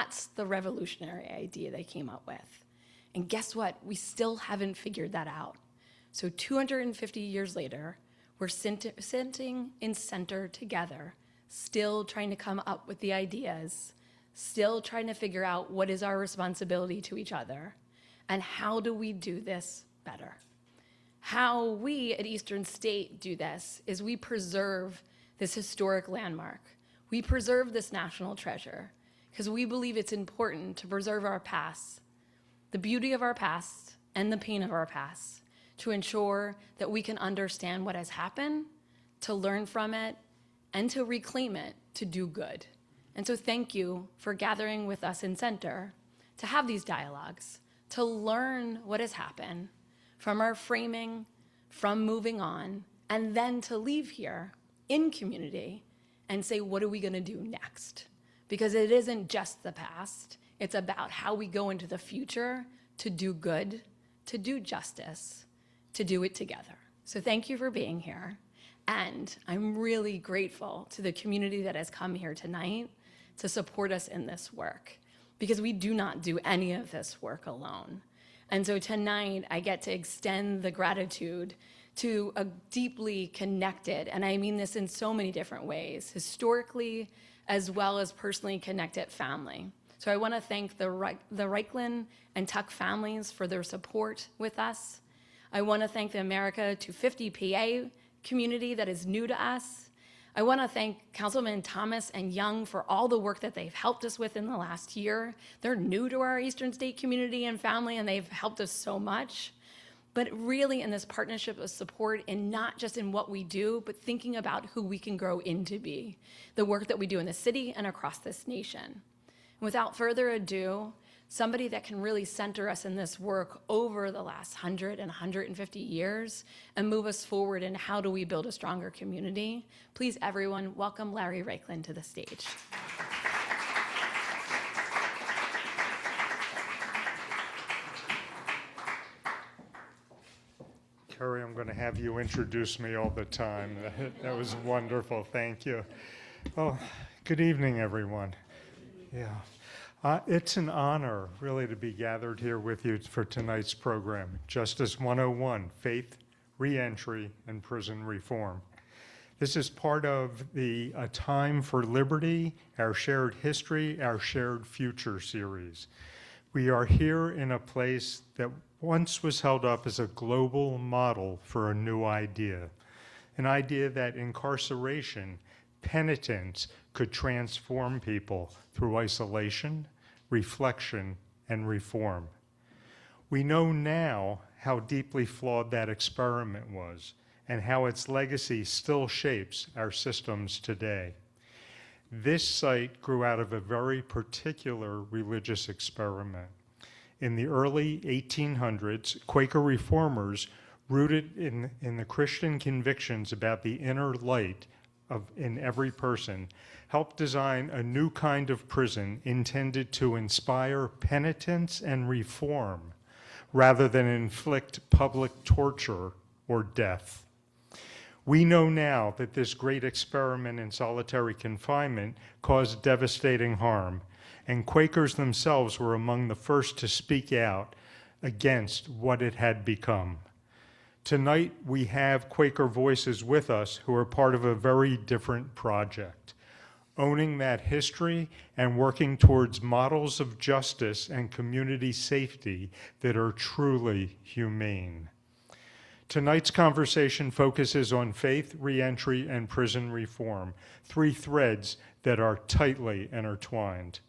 That's the revolutionary idea they came up with. And guess what? We still haven't figured that out. So 250 years later, we're sitting in center together, still trying to come up with the ideas, still trying to figure out what is our responsibility to each other, and how do we do this better. How we at Eastern State do this is we preserve this historic landmark. We preserve this national treasure because we believe it's important to preserve our past, the beauty of our past and the pain of our past, to ensure that we can understand what has happened, to learn from it, and to reclaim it to do good. And so thank you for gathering with us in Center to have these dialogues, to learn what has happened from our framing, from moving on, and then to leave here in community and say, what are we gonna do next? Because it isn't just the past, it's about how we go into the future to do good, to do justice, to do it together. So thank you for being here. And I'm really grateful to the community that has come here tonight to support us in this work, because we do not do any of this work alone. And so tonight, I get to extend the gratitude to a deeply connected, and I mean this in so many different ways, historically as well as personally connected family. So I wanna thank the Reichlin and Tuck families for their support with us. I wanna thank the America 250 PA community that is new to us. I want to thank Councilman Thomas and Young for all the work that they've helped us with in the last year. They're new to our Eastern State community and family, and they've helped us so much. But really in this partnership of support, and not just in what we do, but thinking about who we can grow into be, the work that we do in the city and across this nation. And without further ado, somebody that can really center us in this work over the last 100 and 150 years and move us forward in how do we build a stronger community. Please, everyone, welcome Larry Reichlin to the stage. Carrie, I'm going to have you introduce me all the time. That was wonderful. Thank you. Well, good evening, everyone. Yeah. It's an honor, really, to be gathered here with you for tonight's program, Justice 101, Faith, Reentry, and Prison Reform. This is part of the A Time for Liberty, Our Shared History, Our Shared Future series. We are here in a place that once was held up as a global model for a new idea, an idea that incarceration, penitence, could transform people through isolation, reflection, and reform. We know now how deeply flawed that experiment was and how its legacy still shapes our systems today. This site grew out of a very particular religious experiment. In the early 1800s, Quaker reformers, rooted in the Christian convictions about the inner light in every person, helped design a new kind of prison intended to inspire penitence and reform rather than inflict public torture or death. We know now that this great experiment in solitary confinement caused devastating harm, and Quakers themselves were among the first to speak out against what it had become. Tonight, we have Quaker voices with us who are part of a very different project, owning that history and working towards models of justice and community safety that are truly humane. Tonight's conversation focuses on faith, reentry, and prison reform, three threads that are tightly intertwined.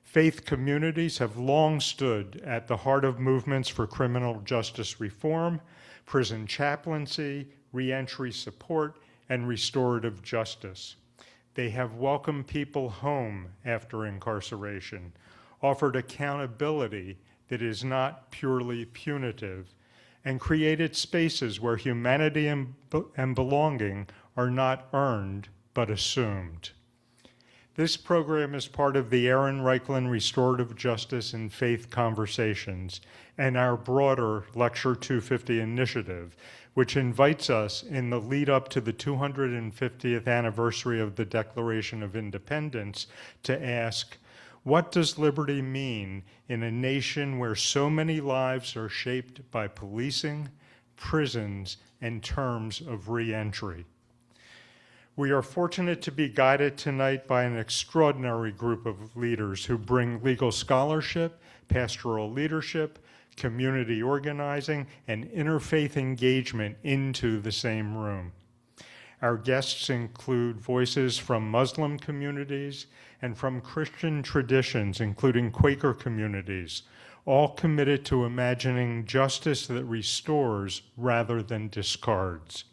Faith communities have long stood at the heart of movements for criminal justice reform, prison chaplaincy, reentry support, and restorative justice. They have welcomed people home after incarceration, offered accountability that is not purely punitive, and created spaces where humanity and belonging are not earned but assumed. This program is part of the Aaron Reichlin Restorative Justice and Faith Conversations and our broader Lecture 250 initiative, which invites us in the lead up to the 250th anniversary of the Declaration of Independence to ask, What does liberty mean in a nation where so many lives are shaped by policing, prisons, and terms of reentry? We are fortunate to be guided tonight by an extraordinary group of leaders who bring legal scholarship, pastoral leadership, community organizing, and interfaith engagement into the same room. Our guests include voices from Muslim communities and from Christian traditions, including Quaker communities, all committed to imagining justice that restores rather than discards.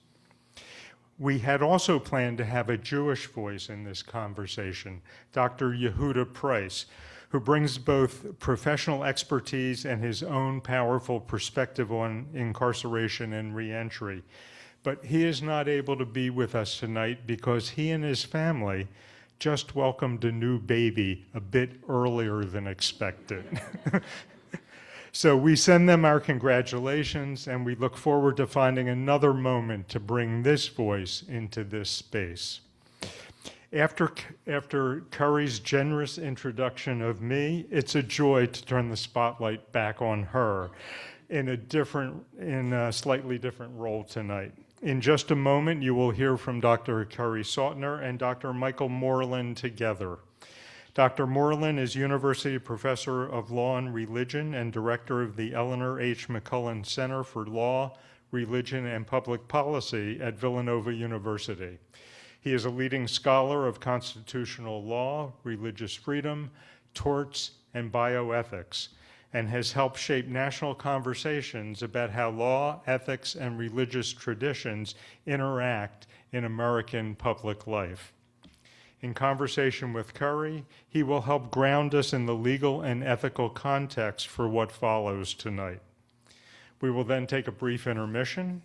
We had also planned to have a Jewish voice in this conversation, Dr. Yehuda Price, who brings both professional expertise and his own powerful perspective on incarceration and reentry. But he is not able to be with us tonight because he and his family just welcomed a new baby a bit earlier than expected. So we send them our congratulations, and we look forward to finding another moment to bring this voice into this space. After Curry's generous introduction of me, it's a joy to turn the spotlight back on her in a slightly different role tonight. In just a moment, you will hear from Dr. Curry Sautner and Dr. Michael Moreland together. Dr. Moreland is University Professor of Law and Religion and Director of the Eleanor H. McCullen Center for Law, Religion, and Public Policy at Villanova University. He is a leading scholar of constitutional law, religious freedom, torts, and bioethics, and has helped shape national conversations about how law, ethics, and religious traditions interact in American public life. In conversation with Curry, he will help ground us in the legal and ethical context for what follows tonight. We will then take a brief intermission,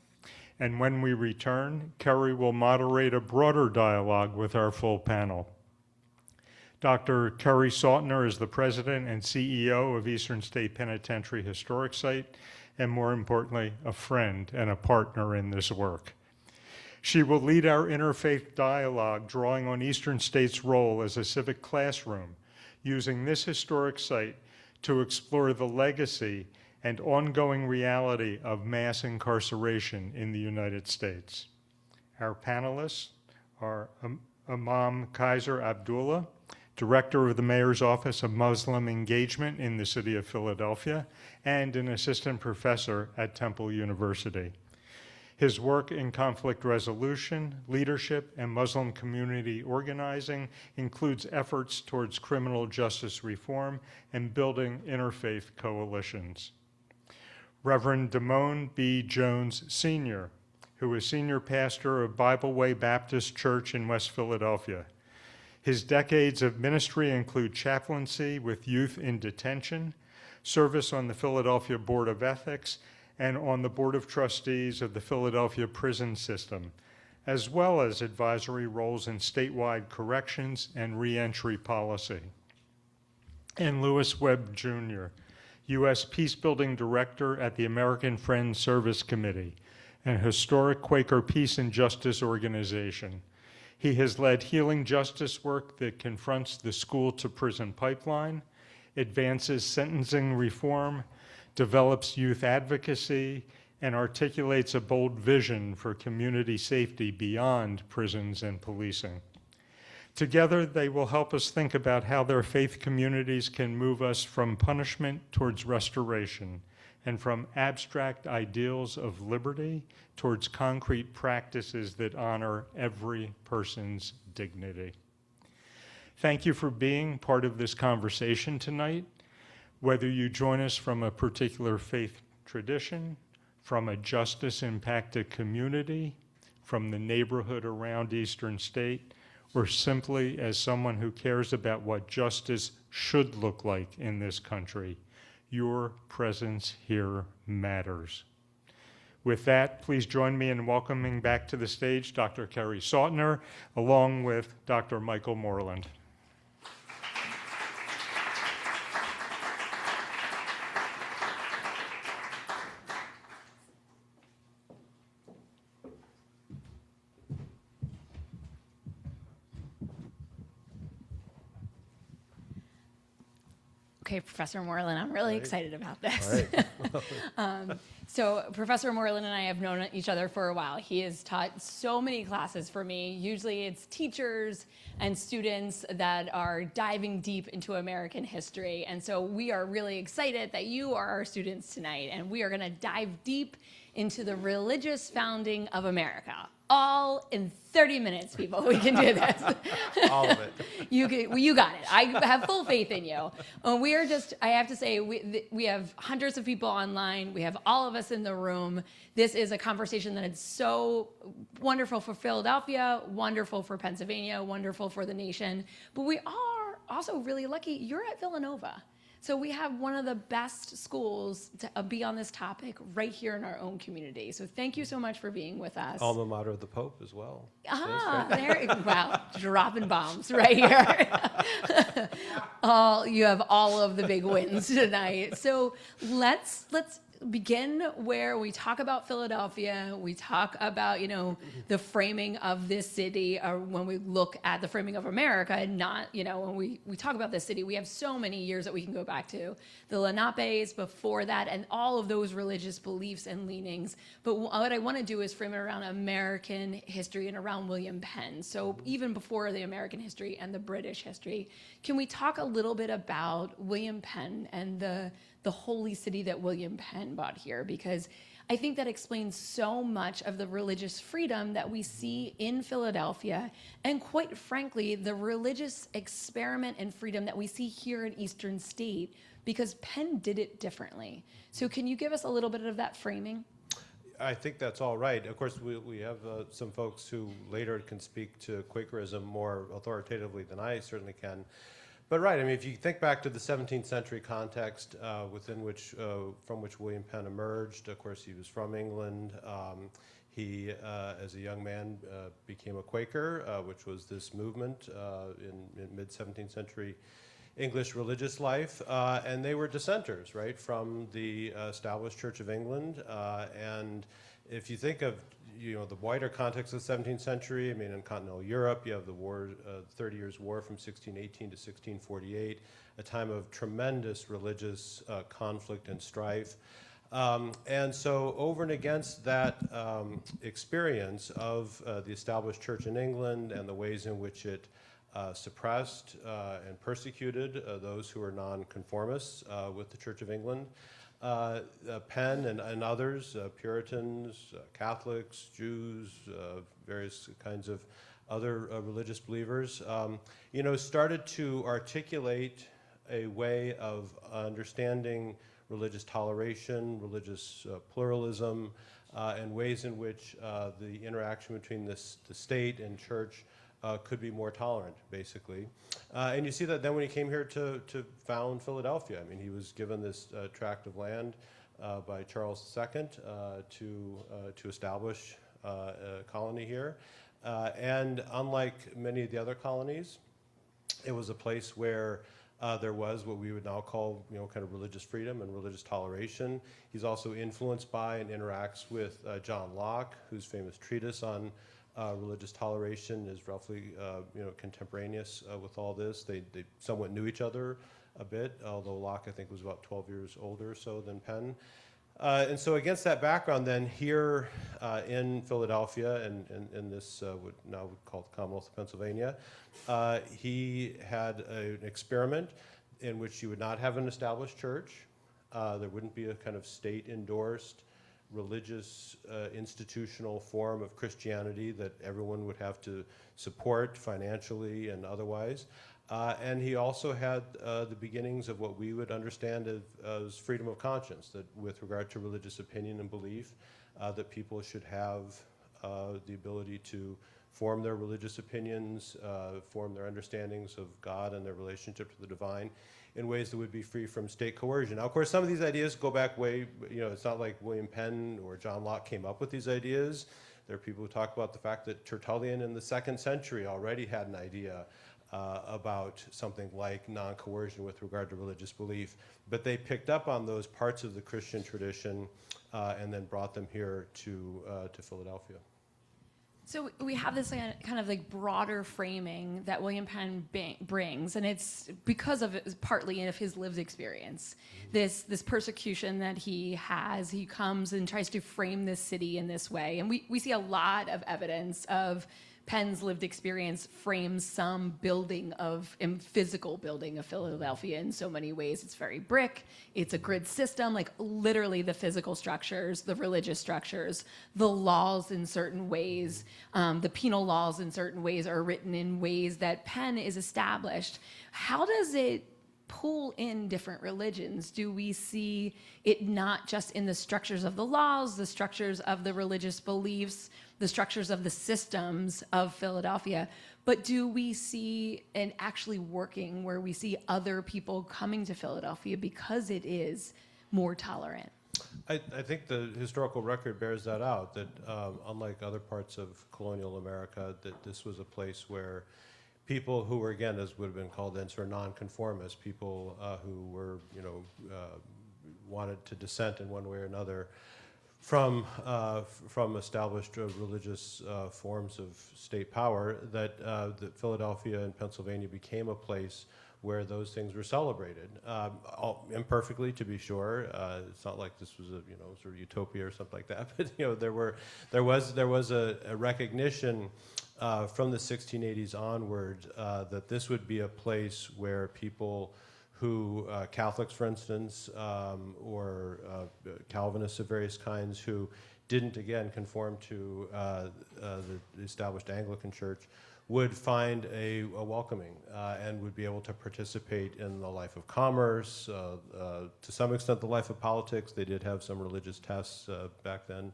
and when we return, Curry will moderate a broader dialogue with our full panel. Dr. Curry Sautner is the president and CEO of Eastern State Penitentiary Historic Site, and more importantly, a friend and a partner in this work. She will lead our interfaith dialogue, drawing on Eastern State's role as a civic classroom, using this historic site to explore the legacy and ongoing reality of mass incarceration in the United States. Our panelists are Imam Kaiser Abdullah, Director of the Mayor's Office of Muslim Engagement in the city of Philadelphia, and an assistant professor at Temple University. His work in conflict resolution, leadership, and Muslim community organizing includes efforts towards criminal justice reform and building interfaith coalitions. Reverend Damone B. Jones, Sr., who is senior pastor of Bible Way Baptist Church in West Philadelphia. His decades of ministry include chaplaincy with youth in detention, service on the Philadelphia Board of Ethics, and on the Board of Trustees of the Philadelphia Prison System, as well as advisory roles in statewide corrections and reentry policy. And Lewis Webb, Jr., U.S. Peacebuilding Director at the American Friends Service Committee, an historic Quaker peace and justice organization. He has led healing justice work that confronts the school-to-prison pipeline, advances sentencing reform, develops youth advocacy, and articulates a bold vision for community safety beyond prisons and policing. Together, they will help us think about how their faith communities can move us from punishment towards restoration and from abstract ideals of liberty towards concrete practices that honor every person's dignity. Thank you for being part of this conversation tonight. Whether you join us from a particular faith tradition, from a justice-impacted community, from the neighborhood around Eastern State, or simply as someone who cares about what justice should look like in this country, your presence here matters. With that, please join me in welcoming back to the stage Dr. Curry Sautner, along with Dr. Michael Moreland. Okay, Professor Moreland, I'm really excited about this. All right. So Professor Moreland and I have known each other for a while. He has taught so many classes for me. Usually it's teachers and students that are diving deep into American history. And so we are really excited that you are our students tonight, and we are going to dive deep into the religious founding of America. All in 30 minutes, people. We can do this. All of it. You got it. I have full faith in you. We are just, I have to say, we have hundreds of people online. We have all of us in the room. This is a conversation that is so wonderful for Philadelphia, wonderful for Pennsylvania, wonderful for the nation. But we are also really lucky you're at Villanova. So we have one of the best schools to be on this topic right here in our own community. So thank you so much for being with us. Alma mater of the Pope as well. Wow, dropping bombs right here. You have all of the big wins tonight. So let's begin where we talk about Philadelphia. We talk about, the framing of this city, or when we look at the framing of America, and not, when we talk about this city, we have so many years that we can go back to. The Lenapes before that, and all of those religious beliefs and leanings. But what I want to do is frame it around American history and around William Penn. So even before the American history and the British history, can we talk a little bit about William Penn and the holy city that William Penn brought here? Because I think that explains so much of the religious freedom that we see in Philadelphia, and quite frankly, the religious experiment and freedom that we see here in Eastern State, because Penn did it differently. So can you give us a little bit of that framing? I think that's all right. Of course, we have some folks who later can speak to Quakerism more authoritatively than I certainly can. But right, I mean, if you think back to the 17th century context from which William Penn emerged, of course, he was from England. He, as a young man, became a Quaker, which was this movement in mid-17th century English religious life, and they were dissenters, right, from the established Church of England. And if you think of the wider context of the 17th century, I mean, in continental Europe, you have the war, 30 Years' War from 1618 to 1648, a time of tremendous religious conflict and strife. And so over and against that experience of the established church in England and the ways in which it suppressed and persecuted those who were nonconformists with the Church of England, Penn and others, Puritans, Catholics, Jews, various kinds of other religious believers, started to articulate a way of understanding religious toleration, religious pluralism, and ways in which the interaction between the state and church could be more tolerant, basically. And you see that then when he came here to found Philadelphia. I mean, he was given this tract of land by Charles II to establish a colony here. And unlike many of the other colonies, it was a place where there was what we would now call, kind of religious freedom and religious toleration. He's also influenced by and interacts with John Locke, whose famous treatise on religious toleration is roughly, contemporaneous with all this. They somewhat knew each other a bit, although Locke, I think, was about 12 years older or so than Penn. And so against that background, then, here in Philadelphia and in this, what now we call the Commonwealth of Pennsylvania, he had an experiment in which you would not have an established church. There wouldn't be a kind of state-endorsed religious institutional form of Christianity that everyone would have to support financially and otherwise. And he also had the beginnings of what we would understand as freedom of conscience, that with regard to religious opinion and belief, that people should have the ability to form their religious opinions, form their understandings of God and their relationship to the divine in ways that would be free from state coercion. Now, of course, some of these ideas go back way, it's not like William Penn or John Locke came up with these ideas. There are people who talk about the fact that Tertullian in the 2nd century already had an idea about something like non-coercion with regard to religious belief. But they picked up on those parts of the Christian tradition and then brought them here to Philadelphia. So we have this kind of like broader framing that William Penn brings, and it's because of partly of his lived experience. This persecution that he has, he comes and tries to frame this city in this way, and we see a lot of evidence of Penn's lived experience frames some physical building of Philadelphia in so many ways. It's very brick, it's a grid system, like literally the physical structures, the religious structures, the laws in certain ways, the penal laws in certain ways are written in ways that Penn is established. How does it pull in different religions? Do we see it not just in the structures of the laws, the structures of the religious beliefs, the structures of the systems of Philadelphia, but do we see it actually working where we see other people coming to Philadelphia because it is more tolerant? I think the historical record bears that out, that unlike other parts of colonial America, that this was a place where people who were, again, as would have been called then, sort of nonconformists, people who were, wanted to dissent in one way or another from established religious forms of state power, that Philadelphia and Pennsylvania became a place where those things were celebrated, imperfectly, to be sure. It's not like this was a sort of utopia or something like that, but there was a recognition from the 1680s onward that this would be a place where people who, Catholics for instance, or Calvinists of various kinds who didn't, again, conform to the established Anglican Church, would find a welcoming and would be able to participate in the life of commerce, to some extent the life of politics. They did have some religious tests back then.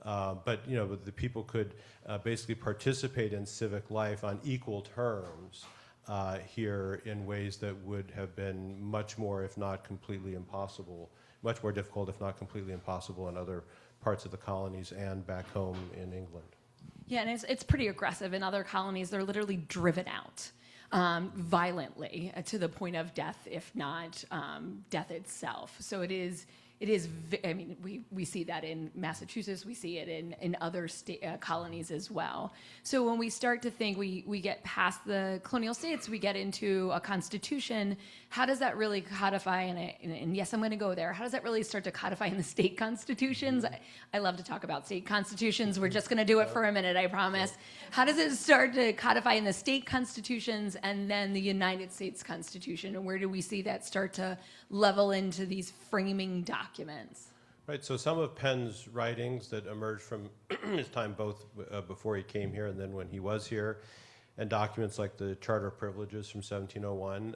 But the people could basically participate in civic life on equal terms here in ways that would have been much more, if not completely impossible, much more difficult, if not completely impossible in other parts of the colonies and back home in England. Yeah, and it's pretty aggressive. In other colonies, they're literally driven out violently to the point of death, if not death itself. So it is, I mean, we see that in Massachusetts, we see it in other colonies as well. So when we start to think, we get past the colonial states, we get into a constitution, how does that really codify, and yes, I'm gonna go there, how does that really start to codify in the state constitutions? I love to talk about state constitutions, we're just gonna do it for a minute, I promise. How does it start to codify in the state constitutions and then the United States Constitution, and where do we see that start to level into these framing documents? Right, so some of Penn's writings that emerged from his time both before he came here and then when he was here, and documents like the Charter of Privileges from 1701,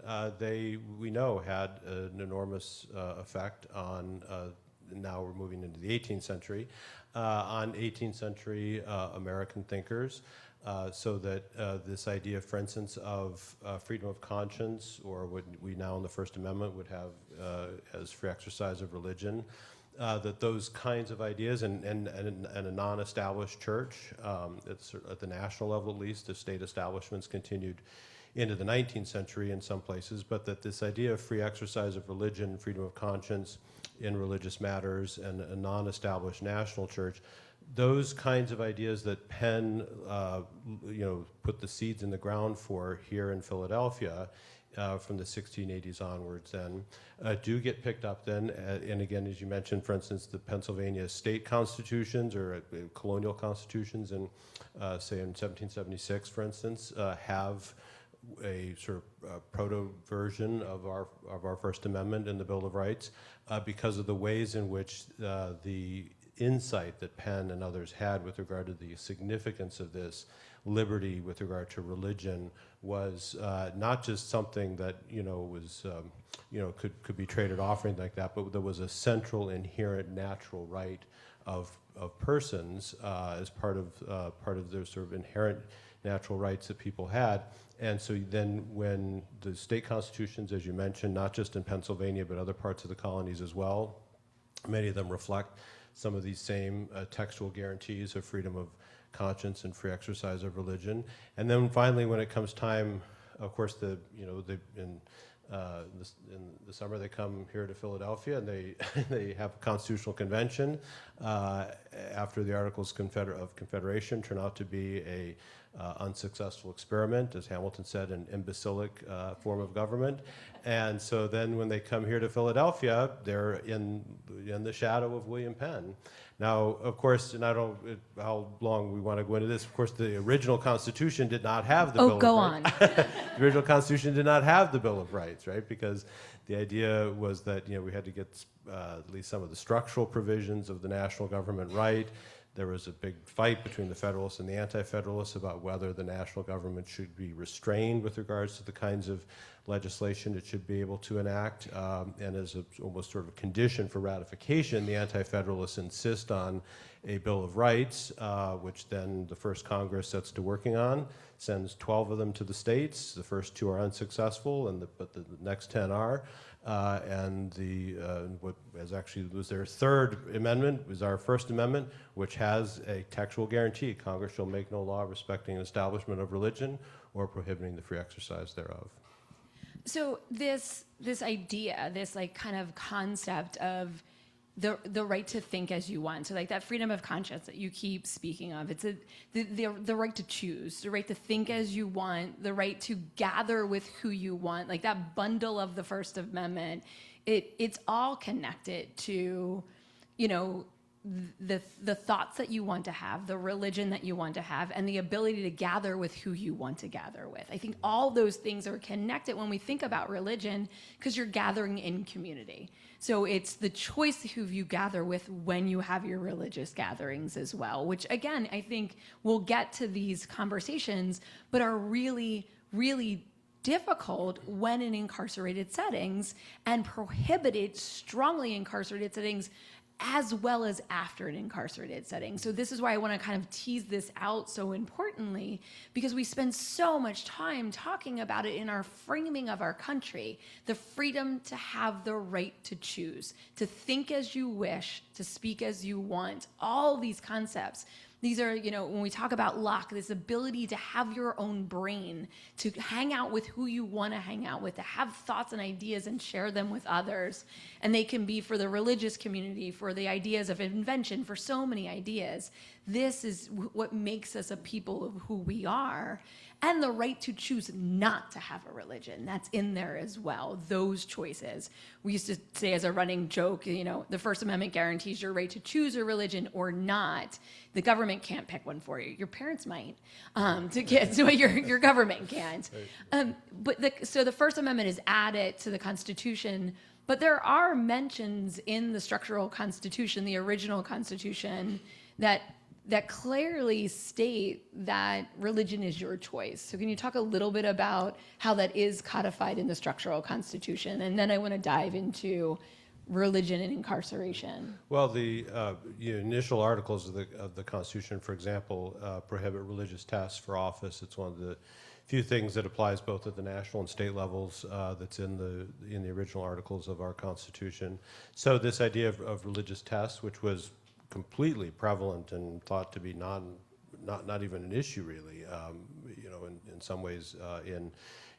we know had an enormous effect on, now we're moving into the 18th century, on 18th century American thinkers. So that this idea, for instance, of freedom of conscience, or what we now in the First Amendment would have as free exercise of religion, that those kinds of ideas, and a non-established church, at the national level at least, the state establishments continued into the 19th century in some places, but that this idea of free exercise of religion, freedom of conscience in religious matters, and a non-established national church, those kinds of ideas that Penn, put the seeds in the ground for here in Philadelphia from the 1680s onwards then, do get picked up then. And again, as you mentioned, for instance, the Pennsylvania state constitutions or colonial constitutions in, say, in 1776, for instance, have a sort of proto-version of our First Amendment in the Bill of Rights because of the ways in which the insight that Penn and others had with regard to the significance of this liberty with regard to religion was not just something that was could be traded off or anything like that, but there was a central inherent natural right of persons as part of their sort of inherent natural rights that people had. And so then when the state constitutions, as you mentioned, not just in Pennsylvania but other parts of the colonies as well, many of them reflect some of these same textual guarantees of freedom of conscience and free exercise of religion. And then finally, when it comes time, of course, in In the summer, they come here to Philadelphia, and they have a constitutional convention. After the Articles of Confederation turn out to be a unsuccessful experiment, as Hamilton said, an imbecilic form of government. And so then when they come here to Philadelphia, they're in the shadow of William Penn. Now, of course, and I don't how long we want to go into this. Of course, the original Constitution did not have the Bill of Rights. The original Constitution did not have the Bill of Rights, right? Because the idea was that we had to get at least some of the structural provisions of the national government right. There was a big fight between the Federalists and the Anti-Federalists about whether the national government should be restrained with regards to the kinds of legislation it should be able to enact. And as almost sort of a condition for ratification, the Anti-Federalists insist on a Bill of Rights, which then the first Congress sets to working on, sends 12 of them to the states. The first 2 are unsuccessful, but the next 10 are. And what actually was their third amendment was our First Amendment, which has a textual guarantee: Congress shall make no law respecting an establishment of religion or prohibiting the free exercise thereof. So this idea, this like kind of concept of the right to think as you want, so like that freedom of conscience that you keep speaking of, it's the right to choose, the right to think as you want, the right to gather with who you want, like that bundle of the First Amendment. It's all connected to, the thoughts that you want to have, the religion that you want to have, and the ability to gather with who you want to gather with. I think all those things are connected when we think about religion, because you're gathering in community. So it's the choice of who you gather with when you have your religious gatherings as well, which again, I think we'll get to these conversations, but are really, really difficult when in incarcerated settings, and prohibited strongly incarcerated settings, as well as after an incarcerated setting. So this is why I want to kind of tease this out so importantly, because we spend so much time talking about it in our framing of our country, the freedom to have the right to choose, to think as you wish, to speak as you want, all these concepts. These are, when we talk about Locke, this ability to have your own brain, to hang out with who you want to hang out with, to have thoughts and ideas and share them with others. And they can be for the religious community, for the ideas of invention, for so many ideas. This is what makes us a people of who we are. And the right to choose not to have a religion. That's in there as well, those choices. We used to say as a running joke, the First Amendment guarantees your right to choose a religion or not. The government can't pick one for you. Your parents might, to kids, but your government can't. So the First Amendment is added to the Constitution, but there are mentions in the structural Constitution, the original Constitution, that clearly state that religion is your choice. So can you talk a little bit about how that is codified in the structural Constitution? And then I want to dive into religion and incarceration. Well, the initial articles of the Constitution, for example, prohibit religious tests for office. It's one of the few things that applies both at the national and state levels that's in the original articles of our Constitution. So this idea of religious tests, which was completely prevalent and thought to be not even an issue really, in some ways in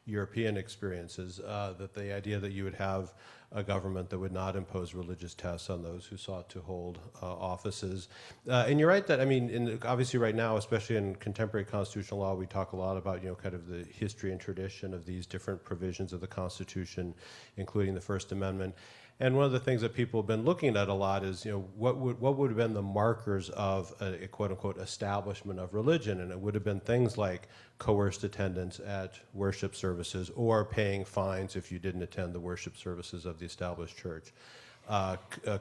European experiences, that the idea that you would have a government that would not impose religious tests on those who sought to hold offices. And you're right that, obviously right now, especially in contemporary constitutional law, we talk a lot about, kind of the history and tradition of these different provisions of the Constitution, including the First Amendment. And one of the things that people have been looking at a lot is, what would have been the markers of a quote-unquote establishment of religion? And it would have been things like coerced attendance at worship services, or paying fines if you didn't attend the worship services of the established church.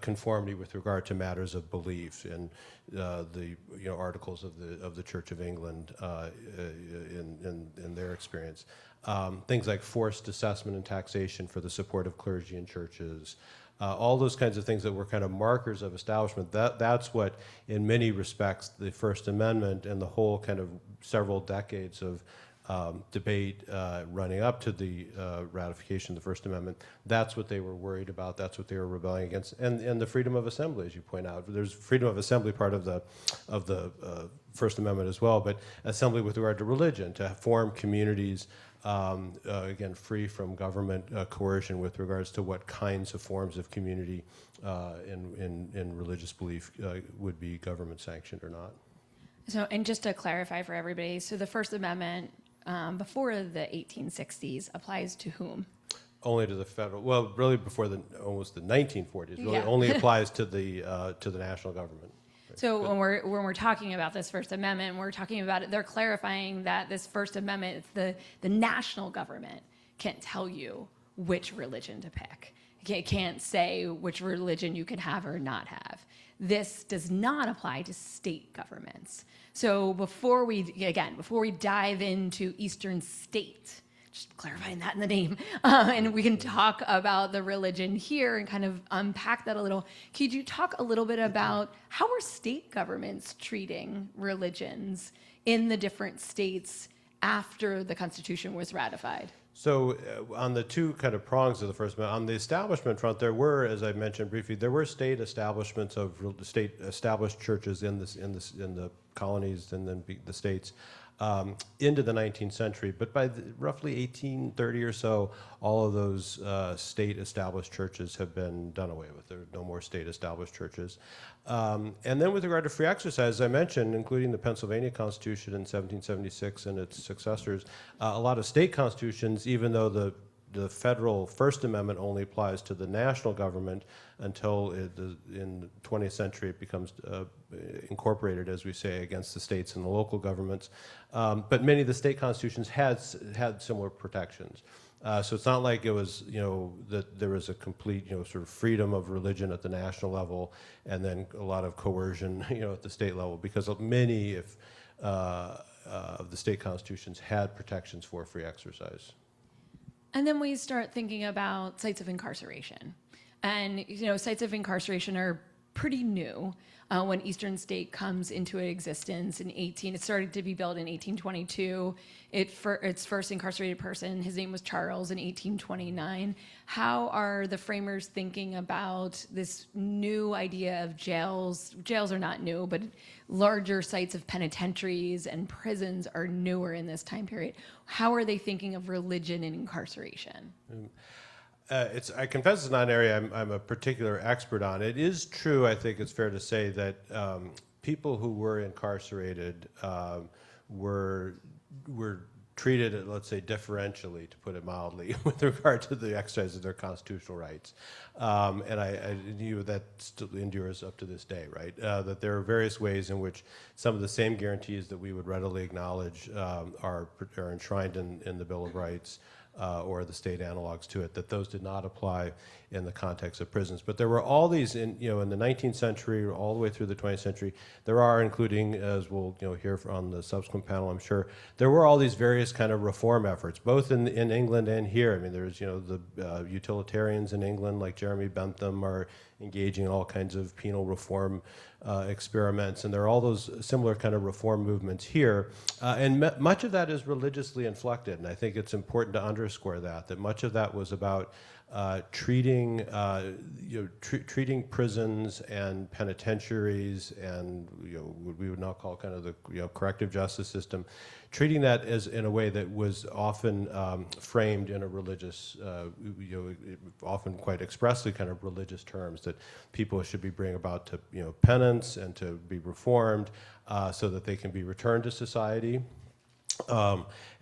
Conformity with regard to matters of belief in the articles of the Church of England in their experience. Things like forced assessment and taxation for the support of clergy and churches. All those kinds of things that were kind of markers of establishment. That's what, in many respects, the First Amendment and the whole kind of several decades of debate running up to the ratification of the First Amendment. That's what they were worried about. That's what they were rebelling against. And the freedom of assembly, as you point out. There's freedom of assembly part of the First Amendment as well, but assembly with regard to religion, to form communities, again, free from government coercion with regards to what kinds of forms of community in religious belief would be government sanctioned or not. So, and just to clarify for everybody, so the First Amendment before the 1860s applies to whom? Only to the federal. Well, really before almost the 1940s. Really Yeah. only applies to the national government. So when we're talking about this First Amendment, we're talking about it. They're clarifying that this First Amendment, the national government can't tell you which religion to pick. It can't say which religion you can have or not have. This does not apply to state governments. So before we dive into Eastern State, just clarifying that in the name, and we can talk about the religion here and kind of unpack that a little. Could you talk a little bit about how are state governments treating religions in the different states after the Constitution was ratified? So on the two kind of prongs of the First Amendment, on the establishment front, there were, as I mentioned briefly, there were state establishments of state established churches in the colonies and then the states into the 19th century. But by roughly 1830 or so, all of those state established churches have been done away with. There are no more state established churches. And then with regard to free exercise, as I mentioned, including the Pennsylvania Constitution in 1776 and its successors, a lot of state constitutions, even though the federal First Amendment only applies to the national government until in the 20th century it becomes incorporated, as we say, against the states and the local governments. But many of the state constitutions had similar protections. So it's not like it was, that there was a complete, sort of freedom of religion at the national level and then a lot of coercion, at the state level, because many of the state constitutions had protections for free exercise. And then we start thinking about sites of incarceration. And, sites of incarceration are pretty new. When Eastern State comes into existence it started to be built in 1822. Its first incarcerated person, his name was Charles, in 1829. How are the framers thinking about this new idea of jails? Jails are not new, but larger sites of penitentiaries and prisons are newer in this time period. How are they thinking of religion and incarceration? I confess it's not an area I'm a particular expert on. It is true, I think it's fair to say, that people who were incarcerated were treated, let's say, differentially, to put it mildly, with regard to the exercise of their constitutional rights. And I knew that still endures up to this day, right? That there are various ways in which some of the same guarantees that we would readily acknowledge are enshrined in the Bill of Rights, or the state analogs to it, that those did not apply in the context of prisons. But there were all these, in the 19th century, all the way through the 20th century, there are, including, as we'll hear on the subsequent panel, I'm sure, there were all these various kind of reform efforts, both in England and here. I mean, there's, the utilitarians in England, like Jeremy Bentham, are engaging in all kinds of penal reform experiments, and there are all those similar kind of reform movements here, and much of that is religiously inflected, and I think it's important to underscore that much of that was about treating prisons and penitentiaries and what we would now call kind of the corrective justice system, treating that as in a way that was often framed in a religious, often quite expressly kind of religious terms, that people should be bringing about to penance and to be reformed so that they can be returned to society.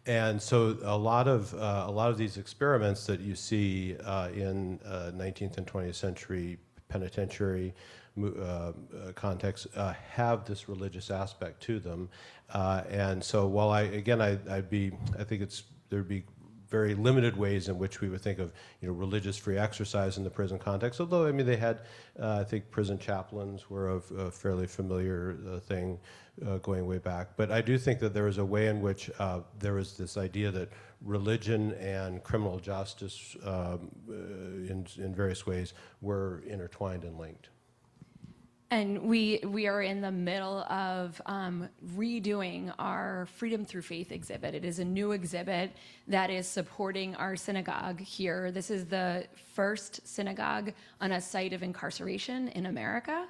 And so a lot of these experiments that you see in 19th and 20th century penitentiary context have this religious aspect to them. And so while I think there'd be very limited ways in which we would think of religious free exercise in the prison context. Although I mean they had, I think prison chaplains were a fairly familiar thing going way back. But I do think that there was a way in which there was this idea that religion and criminal justice, in various ways, were intertwined and linked. And we are in the middle of redoing our Freedom Through Faith exhibit. It is a new exhibit that is supporting our synagogue here. This is the first synagogue on a site of incarceration in America.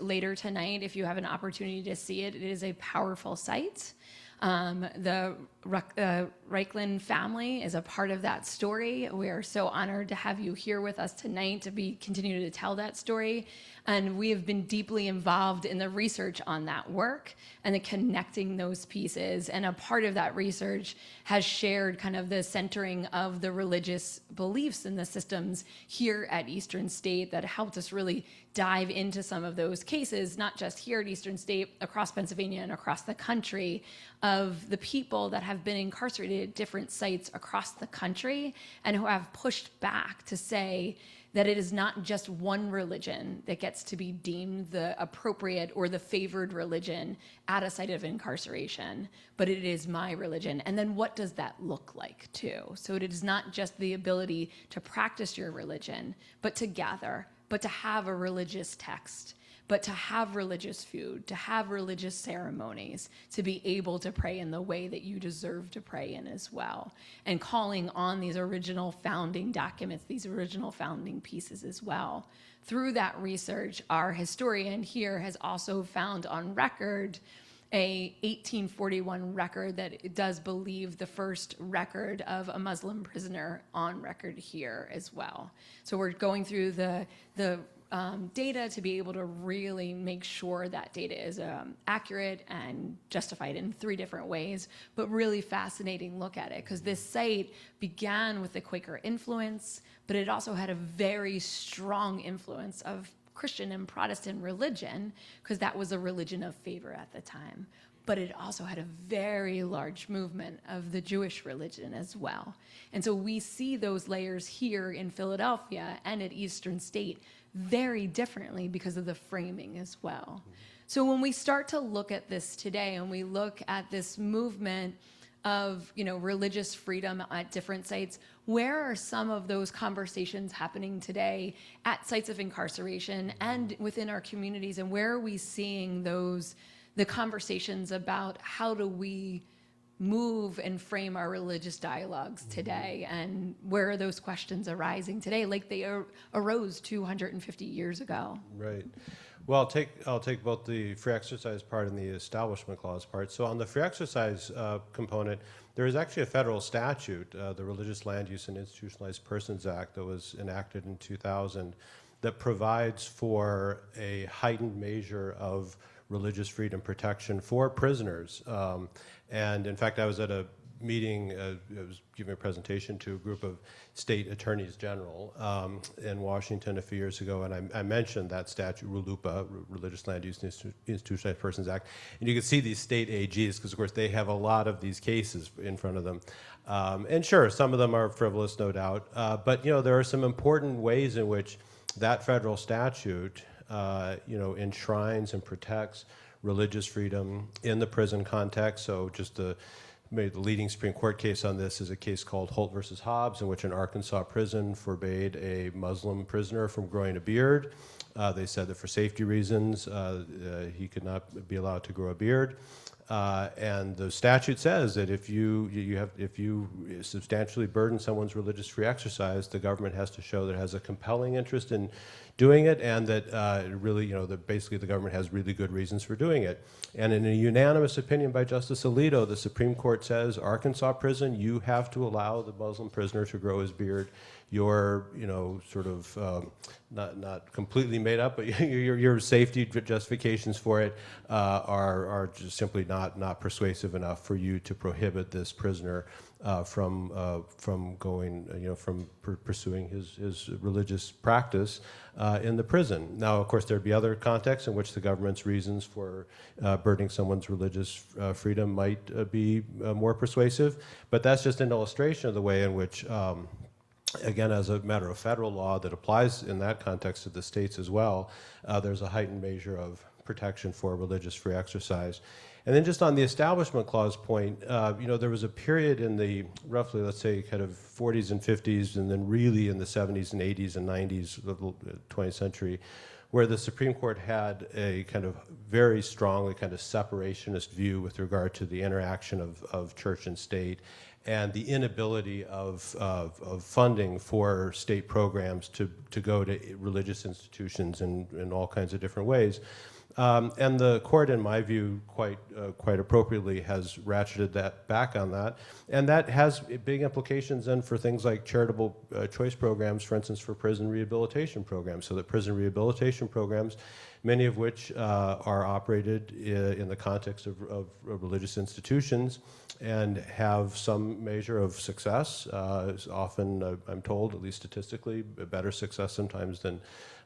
Later tonight, if you have an opportunity to see it, it is a powerful site. The Reichland family is a part of that story. We are so honored to have you here with us tonight to continue to tell that story. And we have been deeply involved in the research on that work and the connecting those pieces. And a part of that research has shared kind of the centering of the religious beliefs and the systems here at Eastern State that helped us really dive into some of those cases, not just here at Eastern State, across Pennsylvania and across the country, of the people that have been incarcerated at different sites across the country and who have pushed back to say that it is not just one religion that gets to be deemed the appropriate or the favored religion at a site of incarceration, but it is my religion. And then what does that look like too? So it is not just the ability to practice your religion, but to gather, but to have a religious text, but to have religious food, to have religious ceremonies, to be able to pray in the way that you deserve to pray in as well. And calling on these original founding documents, these original founding pieces as well. Through that research, our historian here has also found on record a 1841 record that does believe the first record of a Muslim prisoner on record here as well. So we're going through the data to be able to really make sure that data is accurate and justified in 3 different ways, but really fascinating look at it because this site began with the Quaker influence, but it also had a very strong influence of Christian and Protestant religion because that was a religion of favor at the time. But it also had a very large movement of the Jewish religion as well. And so we see those layers here in Philadelphia and at Eastern State very differently because of the framing as well. So when we start to look at this today and we look at this movement of, religious freedom at different sites, where are some of those conversations happening today at sites of incarceration and within our communities, and where are we seeing the conversations about how do we move and frame our religious dialogues today, and where are those questions arising today like they arose 250 years ago? Right. Well, I'll take both the free exercise part and the Establishment Clause part. So on the free exercise component, there is actually a federal statute, the Religious Land Use and Institutionalized Persons Act, that was enacted in 2000, that provides for a heightened measure of religious freedom protection for prisoners. And in fact, I was at a meeting, I was giving a presentation to a group of state attorneys general in Washington a few years ago, and I mentioned that statute, RLUPA, Religious Land Use and Institutionalized Persons Act, and you can see these state AGs, because of course they have a lot of these cases in front of them. And sure, some of them are frivolous, no doubt, but there are some important ways in which that federal statute enshrines and protects religious freedom in the prison context. So just maybe the leading Supreme Court case on this is a case called Holt versus Hobbs, in which an Arkansas prison forbade a Muslim prisoner from growing a beard. They said that for safety reasons, he could not be allowed to grow a beard. And the statute says that if you substantially burden someone's religious free exercise, the government has to show that it has a compelling interest in doing it, and that that basically the government has really good reasons for doing it. And in a unanimous opinion by Justice Alito, the Supreme Court says, Arkansas prison, you have to allow the Muslim prisoner to grow his beard. Your, not completely made up, but your safety justifications for it are just simply not persuasive enough for you to prohibit this prisoner from pursuing his religious practice in the prison. Now, of course, there'd be other contexts in which the government's reasons for burdening someone's religious freedom might be more persuasive, but that's just an illustration of the way in which again, as a matter of federal law that applies in that context to the states as well, there's a heightened measure of protection for religious free exercise. And then just on the Establishment Clause point, there was a period in the roughly, let's say, kind of 40s and 50s, and then really in the 70s and 80s and 90s of the 20th century, where the Supreme Court had a kind of very strongly kind of separationist view with regard to the interaction of church and state, and the inability of funding for state programs to go to religious institutions in all kinds of different ways. And the court, in my view, quite appropriately has ratcheted that back on that. And that has big implications then for things like charitable choice programs, for instance, for prison rehabilitation programs. So that prison rehabilitation programs, many of which are operated in the context of religious institutions and have some measure of success, is often, I'm told, at least statistically, better success sometimes than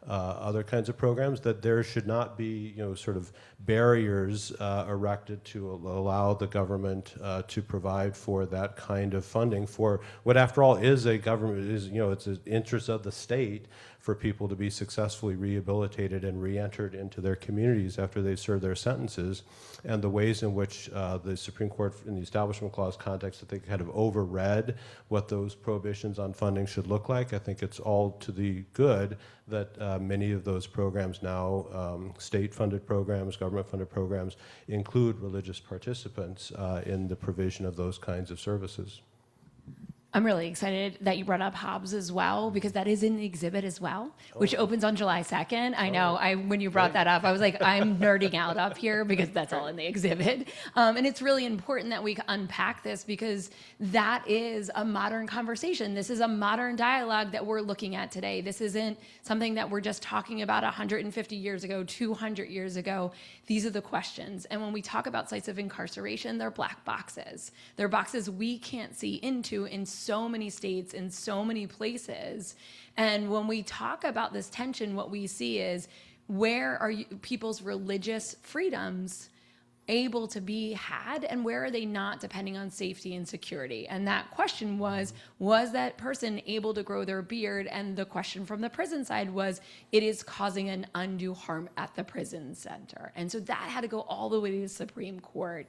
other kinds of programs, that there should not be, sort of barriers erected to allow the government to provide for that kind of funding for what, after all, is a government, it's an interest of the state for people to be successfully rehabilitated and re-entered into their communities after they serve their sentences. And the ways in which the Supreme Court, in the Establishment Clause context, that they kind of overread what those prohibitions on funding should look like. I think it's all to the good that many of those programs now, state-funded programs, government-funded programs, include religious participants in the provision of those kinds of services. I'm really excited that you brought up Hobbes as well, because that is in the exhibit as well, which opens on July 2nd. I know, when you brought that up, I was like, I'm nerding out up here because that's all in the exhibit. And it's really important that we unpack this, because that is a modern conversation. This is a modern dialogue that we're looking at today. This isn't something that we're just talking about 150 years ago, 200 years ago. These are the questions. And when we talk about sites of incarceration, they're black boxes. They're boxes we can't see into in so many states, in so many places. And when we talk about this tension, what we see is, where are people's religious freedoms able to be had, and where are they not, depending on safety and security? And that question was that person able to grow their beard? And the question from the prison side was, it is causing an undue harm at the prison center. And so that had to go all the way to the Supreme Court.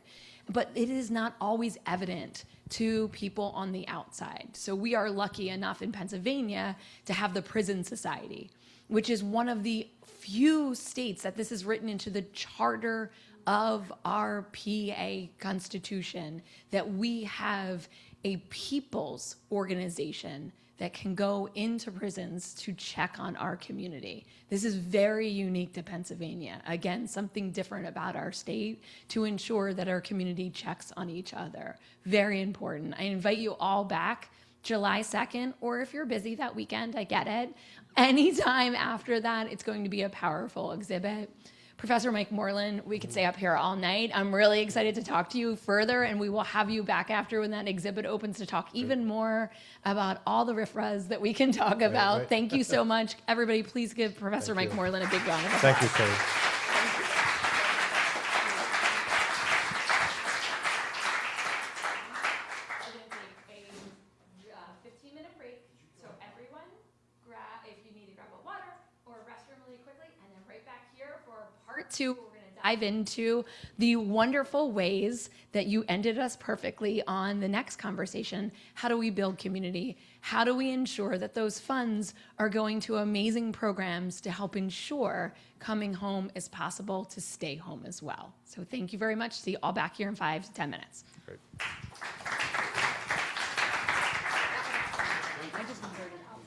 But it is not always evident to people on the outside. So we are lucky enough in Pennsylvania to have the Prison Society, which is one of the few states that this is written into the charter of our PA Constitution, that we have a people's organization that can go into prisons to check on our community. This is very unique to Pennsylvania. Again, something different about our state to ensure that our community checks on each other. Very important. I invite you all back July 2nd, or if you're busy that weekend, I get it. Anytime after that, it's going to be a powerful exhibit. Professor Mike Moreland, we could stay up here all night. I'm really excited to talk to you further, and we will have you back after when that exhibit opens to talk even more about all the riff-razzs that we can talk about. Right. Thank you so much. Everybody, please give Professor Mike Moreland a big round of applause. Thank you, Kate. We're going to take a 15-minute break. So everyone, if you need to grab a water or a restroom really quickly, and then right back here for part two. We're going to dive into the wonderful ways that you ended us perfectly on the next conversation. How do we build community? How do we ensure that those funds are going to amazing programs to help ensure coming home is possible, to stay home as well? So thank you very much. See you all back here in 5 to 10 minutes. Great. I just wondered how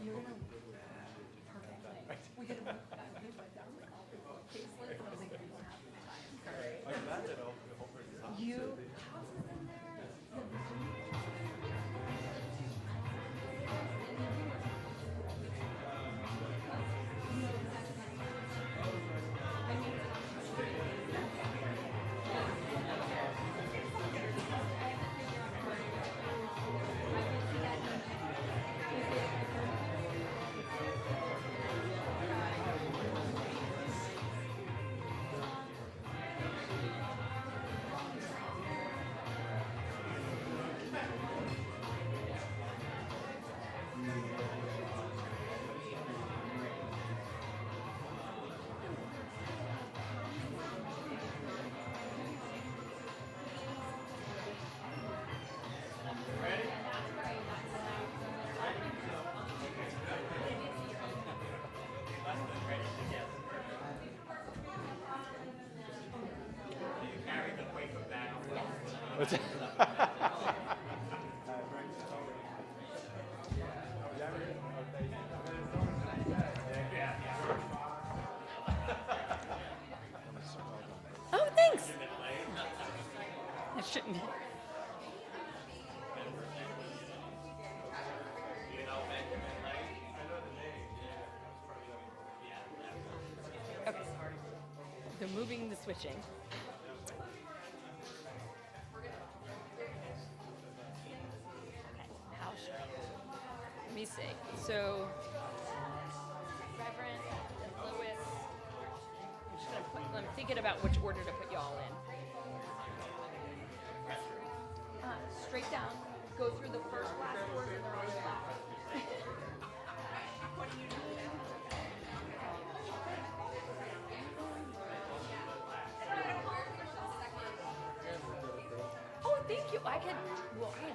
you're gonna perfect. We could have down like all the faceless. I was like, we don't have the time. You houses in there. Oh, thanks. I shouldn't have. Okay. They're moving the switching. How should I? Let me see. So, Reverend and Lewis. I'm thinking about which order to put y'all in. Straight down. Go through the first last doors and they're on the left. What are you doing? Oh, thank you. I had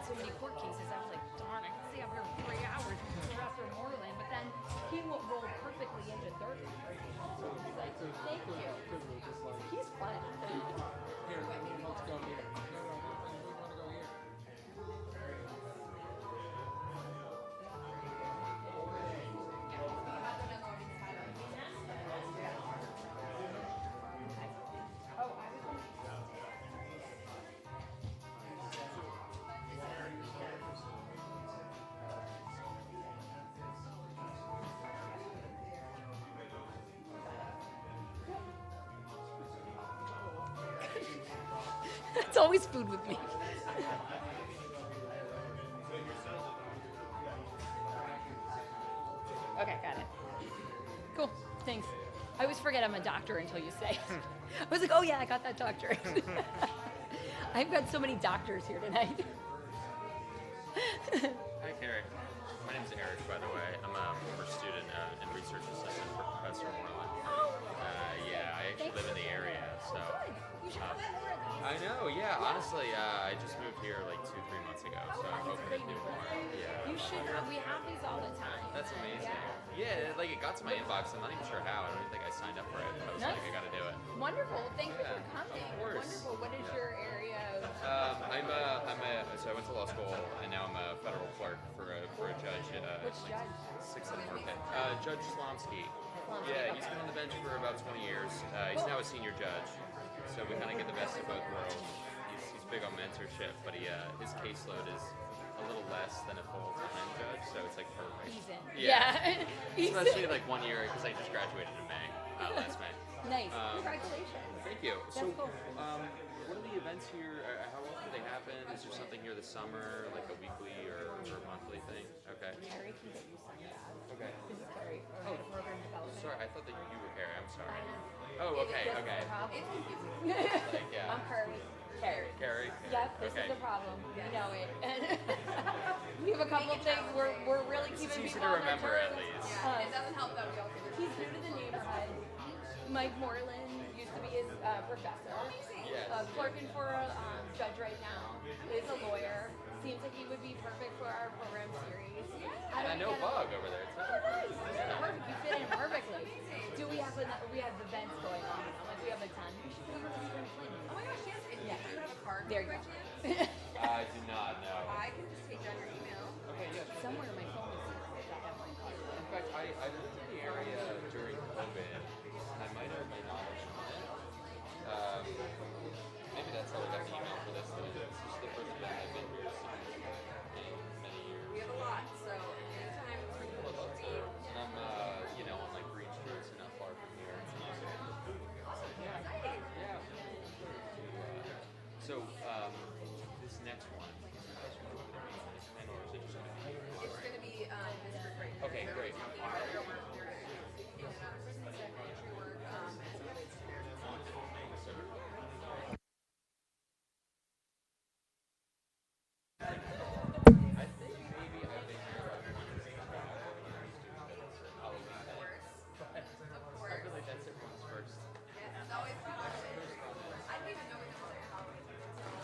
so many court cases. I was like, darn, I can stay up here for 3 hours after Moreland, but then he won't roll perfectly into third. So he's like, thank you. He's fun. Here, let's go here. No, we want to go here. It's always food with me. Okay, got it. Cool, thanks. I always forget I'm a doctor until you say it. I was like, oh yeah, I got that doctorate. I've got so many doctors here tonight. Hi, Carrie. My name's Eric, by the way. I'm a former student and research assistant for Professor Moreland. Yeah, I actually live in the area, so. You should come in more of these. I know, yeah. Honestly, I just moved here like 2-3 months ago, so I'm hoping to do more. Yeah. You should. We have these all the time. That's amazing. Yeah, like it got to my inbox. I'm not even sure how. I don't even think I signed up for it. I was Nice. like, I gotta do it. Wonderful. Thank you Yeah, for coming. of course. Wonderful. What is your area of? So I went to law school, and now I'm a federal clerk for a judge. Which judge? 6th and Market. Judge Slomsky. Slomsky, Yeah, okay. he's been on the bench for about 20 years. He's now a senior judge, so we kind of get the best of both worlds. He's big on mentorship, but his caseload is a little less than a full-time judge, so it's like perfect. He's in. Yeah. He's Especially like 1 year, because I just graduated in May, last May. Nice. Um, Congratulations. Thank you. That's So, cool. what are the events here? How often do they happen? Is there something here this summer, like a weekly or monthly thing? Okay. Carrie can get you signed up. Okay. This is Carrie. Oh, Program development. sorry. I thought that you were Carrie. I'm sorry. I know. Oh, okay. That's Okay. the problem. Like, yeah. I'm Carrie. Carrie. Carrie. Yep, this Okay. is the problem. We know it. We have a couple of things we're really It's keeping easy people to on their remember at toes. least. Uh, It doesn't help that we all figure He's new to the neighborhood. Mike Moreland used to be his professor. Yes. Clerking for a judge right now. Is a lawyer. Seems like he would be perfect for our program series. And I know Bug over there too. Oh, nice. Perfect. You fit in perfectly. Do we have events going on? Like we have a ton. We should go over to Spring Clean. Oh my gosh, yes. And Yeah. do you have a card There you by go. chance? I do not know. I can just take down your email. Okay, yeah. Sure. Somewhere in my phone is secret. I have my card. In fact, I lived in the area during COVID, and I might or might not have shown it. Maybe that's how I got the email for this. This is the first event I've been here in many years. We have a lot, so anytime we're Well, going that's to good. And I'm, on like Green Street, so not far from here. Yeah. So, this next one, and or is it just gonna be? It's going to be this group right here. Okay, So great. we're talking about their work, their prison set, reentry work, and some of it's I think maybe I've been here about 20 years ago. Halloween day. I feel like that's everyone's first. it's always I didn't even know it was there.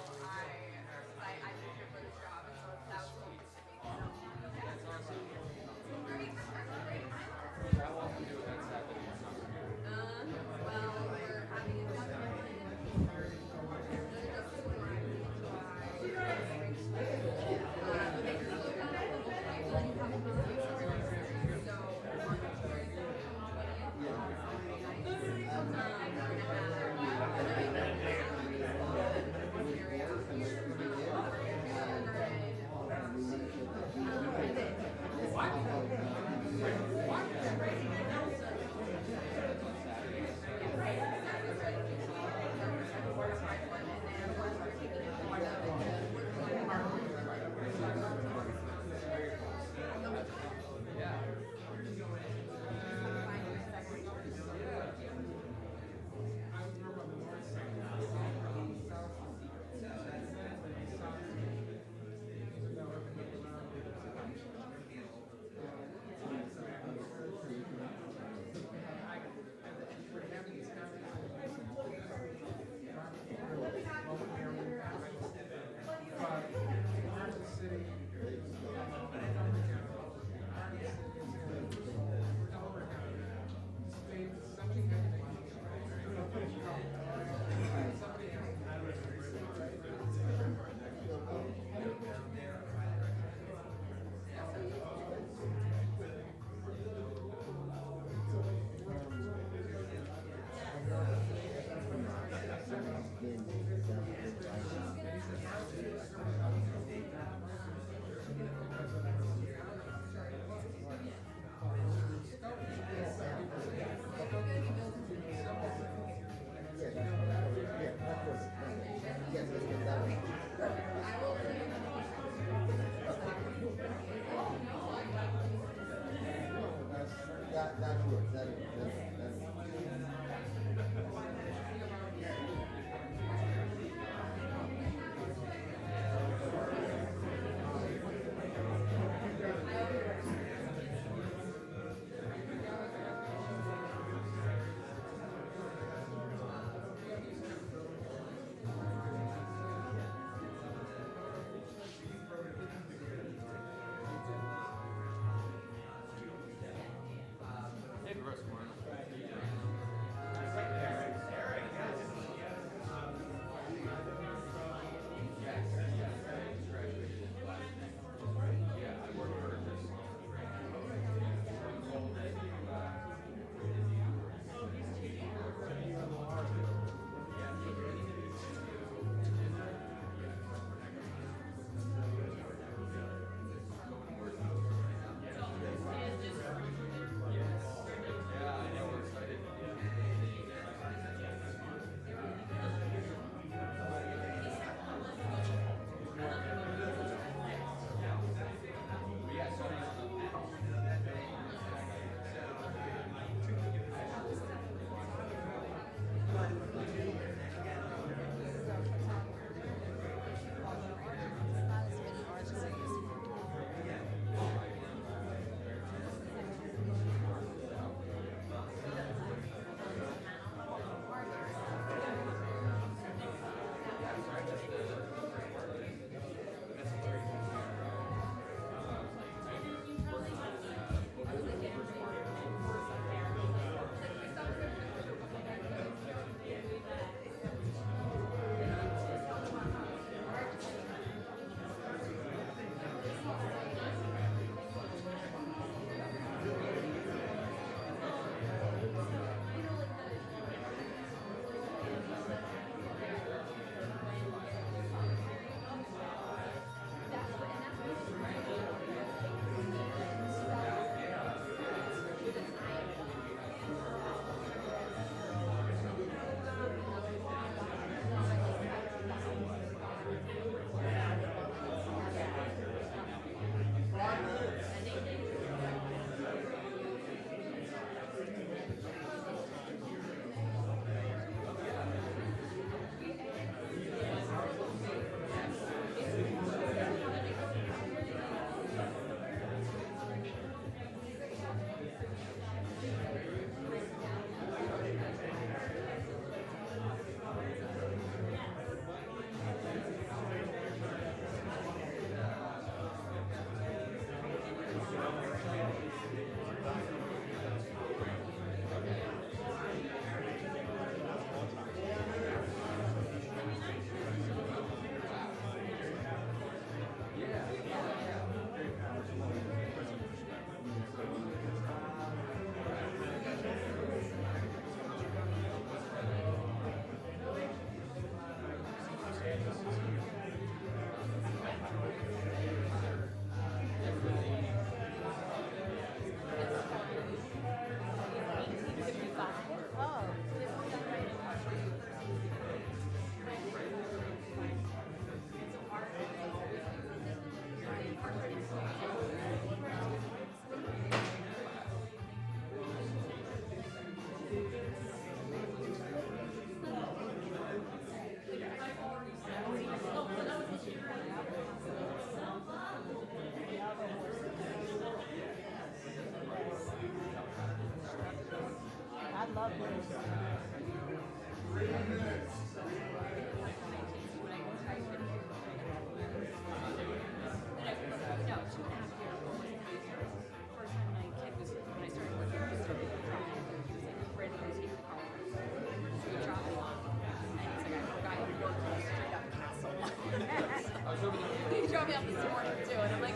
He drove me off this morning too, and I'm like,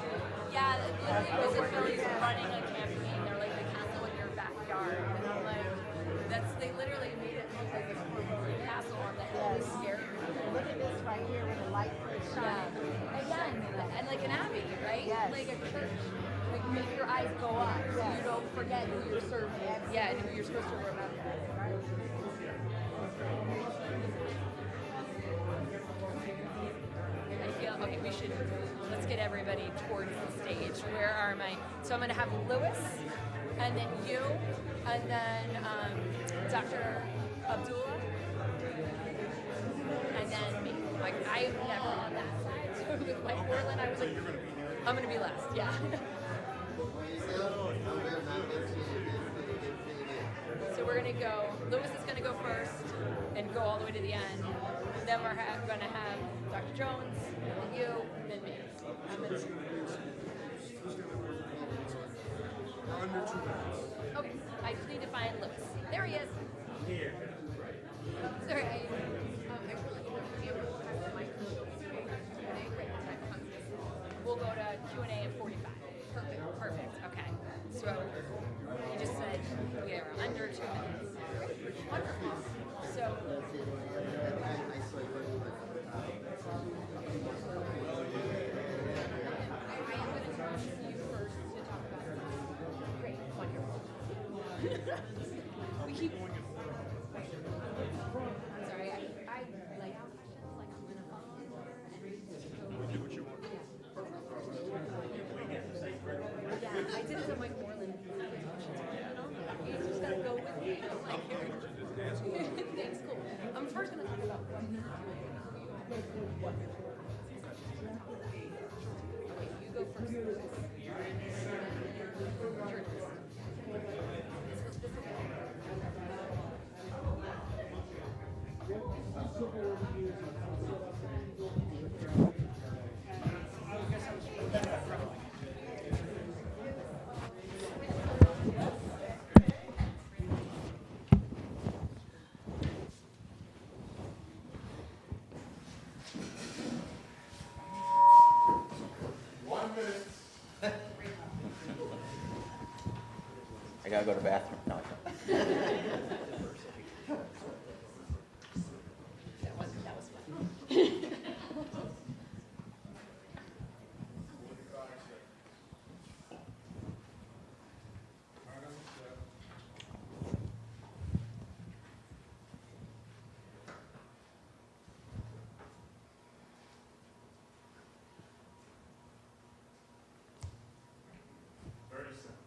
yeah, literally Philly's running a campaign. They're like the castle in your backyard, and I'm like, they literally made it look like this castle on the hill. It's scary. Look at this right here with the light shining. Again, and like an abbey, right? Yes. Like a church. Like make your eyes go up so you don't forget who you're serving. Yeah, and who you're supposed to remember. I feel okay. Let's get everybody towards the stage. Where are my? So I'm going to have Lewis, and then you, and then Dr. Abdullah, and then me. Like I'm never on that side. So with my Moreland, I was like, I'm going to be last. Yeah. So we're going to go. Lewis is going to go first and go all the way to the end. Then we're going to have Dr. Jones, then you, then me. Under 2 minutes. Okay, I just need to find Lewis. There he is. Here. Sorry. We'll go to Q&A in 45. Perfect. Okay. So you just said we are under 2 minutes. Wonderful. So. We keep. I'm sorry, I lay out questions like I'm gonna follow in order and Do what you want. yeah, I did it at my Moreland questions. You just gotta go with me. Like here. Thanks, cool. I'm first gonna talk about what. Okay, you go first. I gotta go to the bathroom. No, I don't. That was fun. Very simple.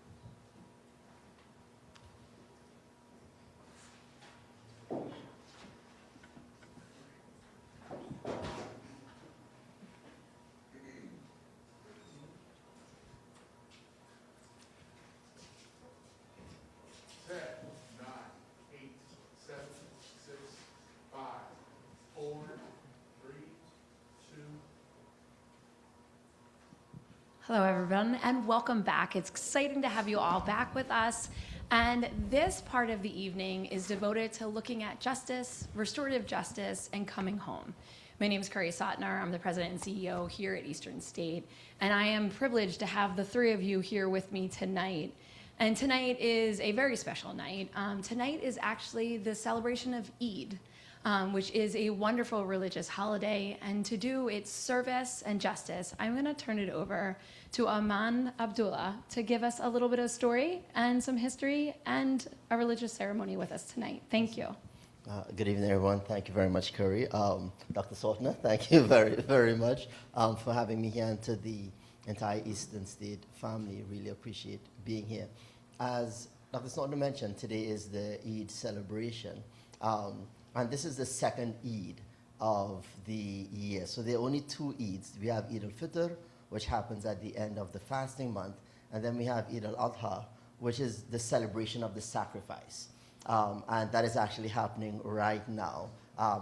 Hello, everyone, and welcome back. It's exciting to have you all back with us. And this part of the evening is devoted to looking at justice, restorative justice, and coming home. My name is Curry Sotner. I'm the president and CEO here at Eastern State, and I am privileged to have the three of you here with me tonight. And tonight is a very special night. Tonight is actually the celebration of Eid, which is a wonderful religious holiday. And to do its service and justice, I'm going to turn it over to Aman Abdullah to give us a little bit of story and some history and a religious ceremony with us tonight. Thank you. Good evening, everyone. Thank you very much, Curry. Dr. Saltner, thank you very, very much for having me here, and to the entire Eastern State family. Really appreciate being here. As Dr. Saltner mentioned, today is the Eid celebration. And this is the second Eid of the year. So there are only two Eids. We have Eid al-Fitr, which happens at the end of the fasting month, and then we have Eid al-Adha, which is the celebration of the sacrifice. and that is actually happening right now.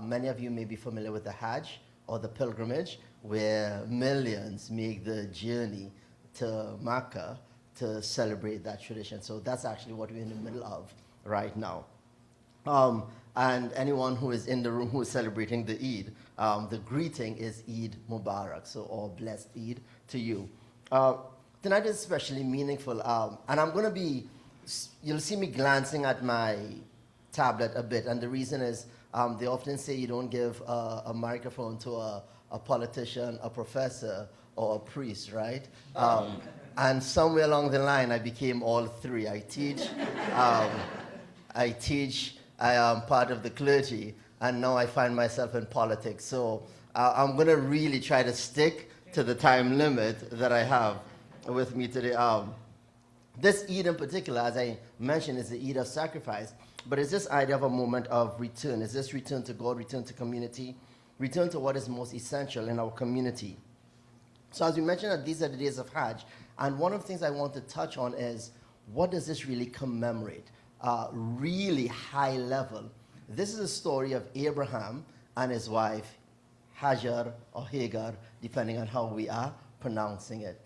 Many of you may be familiar with the Hajj or the pilgrimage, where millions make the journey to Mecca to celebrate that tradition. So that's actually what we're in the middle of right now. And anyone who is in the room who is celebrating the Eid, the greeting is Eid Mubarak, so all blessed Eid to you. Tonight is especially meaningful, and I'm going to be, you'll see me glancing at my tablet a bit, and the reason is they often say you don't give a microphone to a politician, a professor, or a priest, right? And somewhere along the line, I became all three. I teach, I am part of the clergy, and now I find myself in politics. So I'm going to really try to stick to the time limit that I have with me today. This Eid in particular, as I mentioned, is the Eid of sacrifice, but it's this idea of a moment of return. It's this return to God, return to community, return to what is most essential in our community. So as we mentioned, that these are the days of Hajj, and one of the things I want to touch on is, what does this really commemorate? Really high level. This is a story of Abraham and his wife, Hajar or Hagar, depending on how we are pronouncing it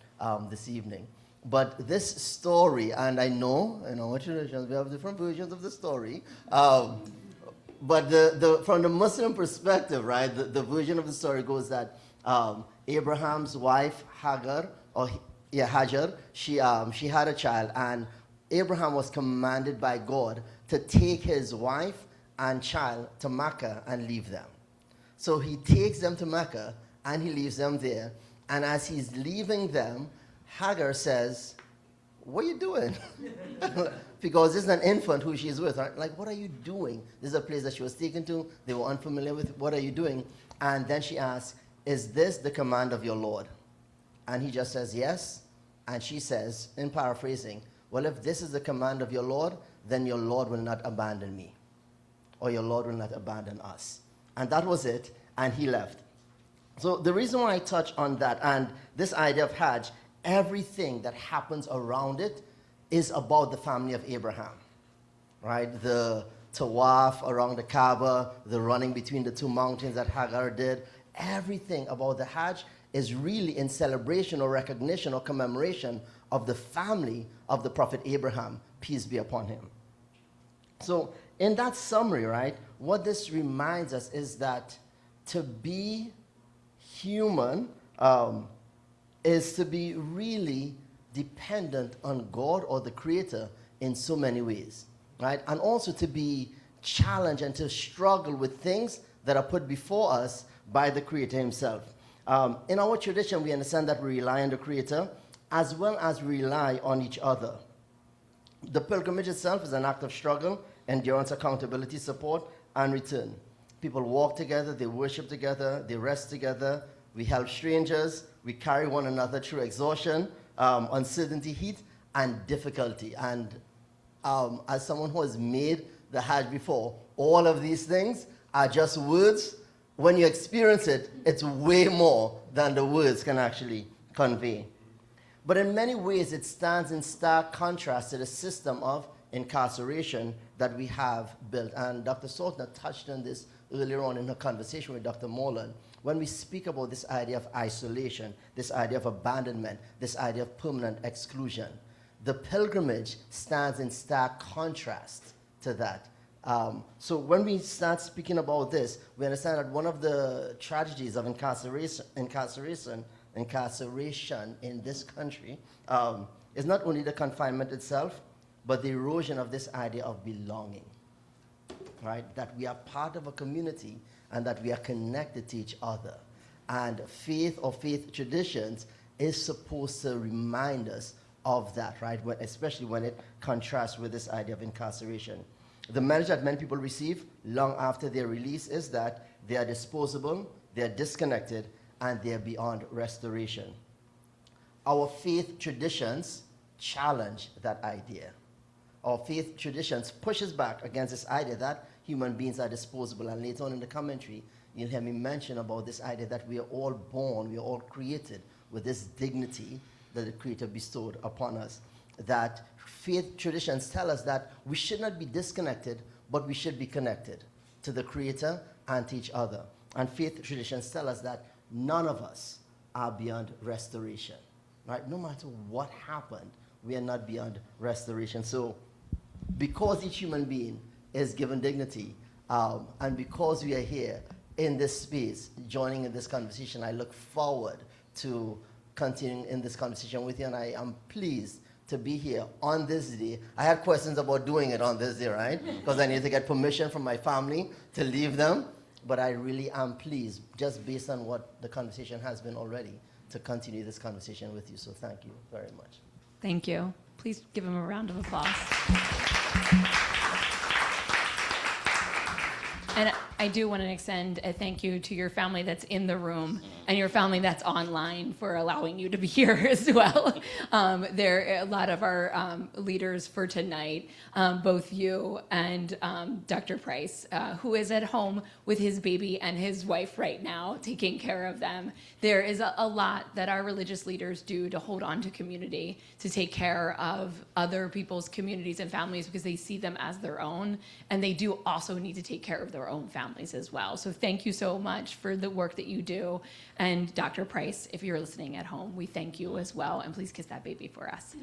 this evening. But this story, and I know in our traditions we have different versions of the story, but from the Muslim perspective, right, the version of the story goes that Abraham's wife, Hajar, she had a child, and Abraham was commanded by God to take his wife and child to Mecca and leave them. So he takes them to Mecca and he leaves them there. And as he's leaving them, Hagar says, "What are you doing?" Because this is an infant who she's with. Right? Like, what are you doing? This is a place that she was taken to. They were unfamiliar with. What are you doing? And then she asks, "Is this the command of your Lord?" And he just says, "Yes." And she says, in paraphrasing, "Well, if this is the command of your Lord, then your Lord will not abandon me, or your Lord will not abandon us." And that was it, and he left. So the reason why I touch on that and this idea of Hajj, everything that happens around it is about the family of Abraham, right? The tawaf around the Kaaba, the running between the two mountains that Hagar did, everything about the Hajj is really in celebration or recognition or commemoration of the family of the Prophet Abraham, peace be upon him. So in that summary, right, what this reminds us is that to be human is to be really dependent on God or the Creator in so many ways, right? And also to be challenged and to struggle with things that are put before us by the Creator himself. In our tradition, we understand that we rely on the Creator as well as rely on each other. The pilgrimage itself is an act of struggle, endurance, accountability, support, and return. People walk together, they worship together, they rest together, we help strangers, we carry one another through exhaustion, uncertainty, heat, and difficulty. And as someone who has made the Hajj before, all of these things are just words. When you experience it, it's way more than the words can actually convey. But in many ways, it stands in stark contrast to the system of incarceration that we have built. And Dr. Saltner touched on this earlier on in her conversation with Dr. Moreland. When we speak about this idea of isolation, this idea of abandonment, this idea of permanent exclusion, the pilgrimage stands in stark contrast to that. So when we start speaking about this, we understand that one of the tragedies of incarceration in this country is not only the confinement itself, but the erosion of this idea of belonging, right? That we are part of a community and that we are connected to each other. And faith or faith traditions is supposed to remind us of that, right? Especially when it contrasts with this idea of incarceration. The message that many people receive long after their release is that they are disposable, they are disconnected, and they are beyond restoration. Our faith traditions challenge that idea. Our faith traditions pushes back against this idea that human beings are disposable. And later on in the commentary, you'll hear me mention about this idea that we are all born, we are all created with this dignity that the Creator bestowed upon us. that faith traditions tell us that we should not be disconnected, but we should be connected to the Creator and to each other. And faith traditions tell us that none of us are beyond restoration, right? No matter what happened, we are not beyond restoration. So because each human being is given dignity, and because we are here in this space, joining in this conversation, I look forward to continuing in this conversation with you, and I am pleased to be here on this day. I had questions about doing it on this day, right? Because I need to get permission from my family to leave them, but I really am pleased, just based on what the conversation has been already, to continue this conversation with you. So thank you very much. Thank you. Please give him a round of applause. And I do want to extend a thank you to your family that's in the room and your family that's online for allowing you to be here as well. There are a lot of our leaders for tonight, both you and Dr. Price, who is at home with his baby and his wife right now, taking care of them. There is a lot that our religious leaders do to hold on to community, to take care of other people's communities and families because they see them as their own, and they do also need to take care of their own families as well. So thank you so much for the work that you do. And Dr. Price, if you're listening at home, we thank you as well. And please kiss that baby for us.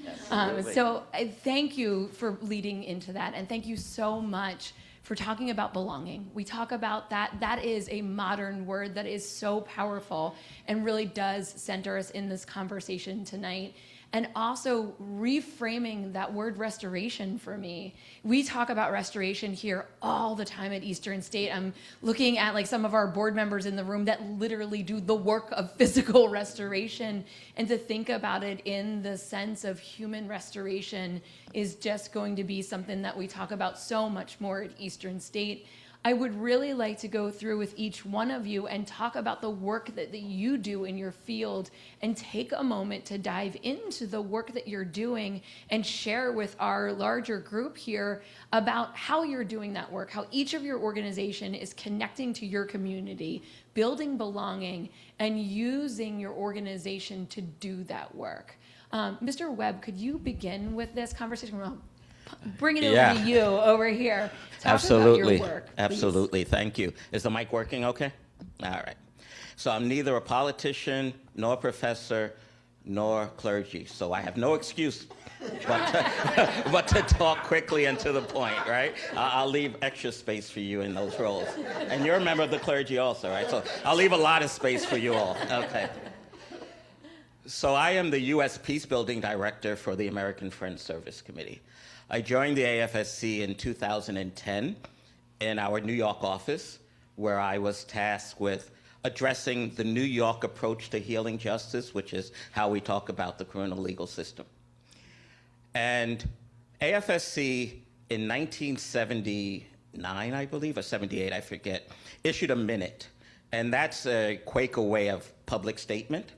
So thank you for leading into that. And thank you so much for talking about belonging. We talk about that. That is a modern word that is so powerful and really does center us in this conversation tonight. And also reframing that word restoration for me. We talk about restoration here all the time at Eastern State. I'm looking at like some of our board members in the room that literally do the work of physical restoration. And to think about it in the sense of human restoration is just going to be something that we talk about so much more at Eastern State. I would really like to go through with each one of you and talk about the work that you do in your field and take a moment to dive into the work that you're doing and share with our larger group here about how you're doing that work, how each of your organization is connecting to your community, building belonging, and using your organization to do that work. Mr. Webb, could you begin with this conversation? Well, bring it over to you over here. Talk Absolutely. about your work, please. Absolutely. Thank you. Is the mic working okay? All right. So I'm neither a politician, nor a professor, nor clergy. So I have no excuse but to talk quickly and to the point, right? I'll leave extra space for you in those roles. And you're a member of the clergy also, right? So I'll leave a lot of space for you all. Okay. So I am the U.S. Peacebuilding Director for the American Friends Service Committee. I joined the AFSC in 2010 in our New York office, where I was tasked with addressing the New York approach to healing justice, which is how we talk about the criminal legal system. And AFSC in 1979, I believe, or 78, I forget, issued a minute. And that's a Quaker way of public statement.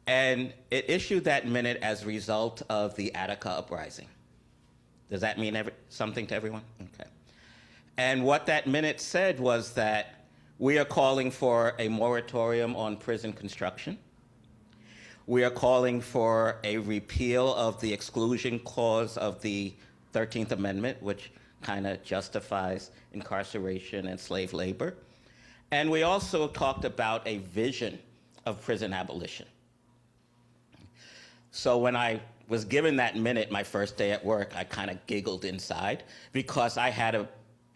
And it issued that minute as a result of the Attica uprising. Does that mean something to everyone? Okay. And what that minute said was that we are calling for a moratorium on prison construction. We are calling for a repeal of the exclusion clause of the 13th Amendment, which kind of justifies incarceration and slave labor. And we also talked about a vision of prison abolition. So when I was given that minute my first day at work, I kind of giggled inside because I had a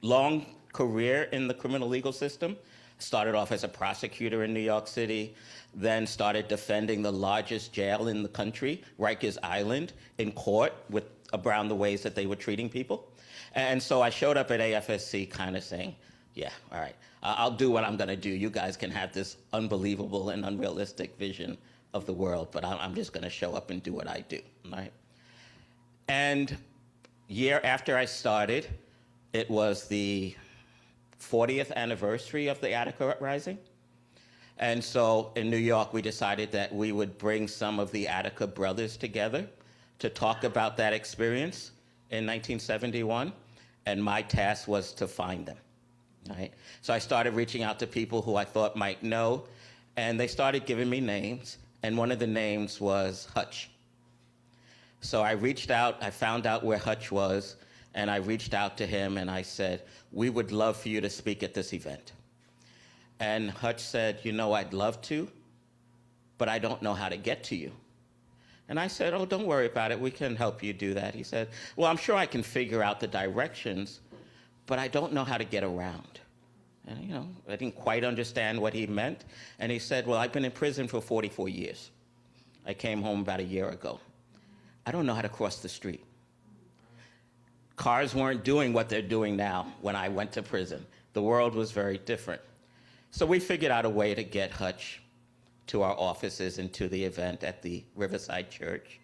long career in the criminal legal system. Started off as a prosecutor in New York City, then started defending the largest jail in the country, Rikers Island, in court around the ways that they were treating people. And so I showed up at AFSC kind of saying, yeah, all right, I'll do what I'm gonna do. You guys can have this unbelievable and unrealistic vision of the world, but I'm just gonna show up and do what I do, right? And year after I started, it was the 40th anniversary of the Attica uprising. And so in New York, we decided that we would bring some of the Attica brothers together to talk about that experience in 1971. And my task was to find them, right? So I started reaching out to people who I thought might know, and they started giving me names. And one of the names was Hutch. So I reached out, I found out where Hutch was, and I reached out to him and I said, we would love for you to speak at this event. And Hutch said, you know, I'd love to, but I don't know how to get to you. And I said, oh, don't worry about it. We can help you do that. He said, well, I'm sure I can figure out the directions, but I don't know how to get around. And, you know, I didn't quite understand what he meant. And he said, well, I've been in prison for 44 years. I came home about a year ago. I don't know how to cross the street. Cars weren't doing what they're doing now when I went to prison. The world was very different. So we figured out a way to get Hutch to our offices and to the event at the Riverside Church.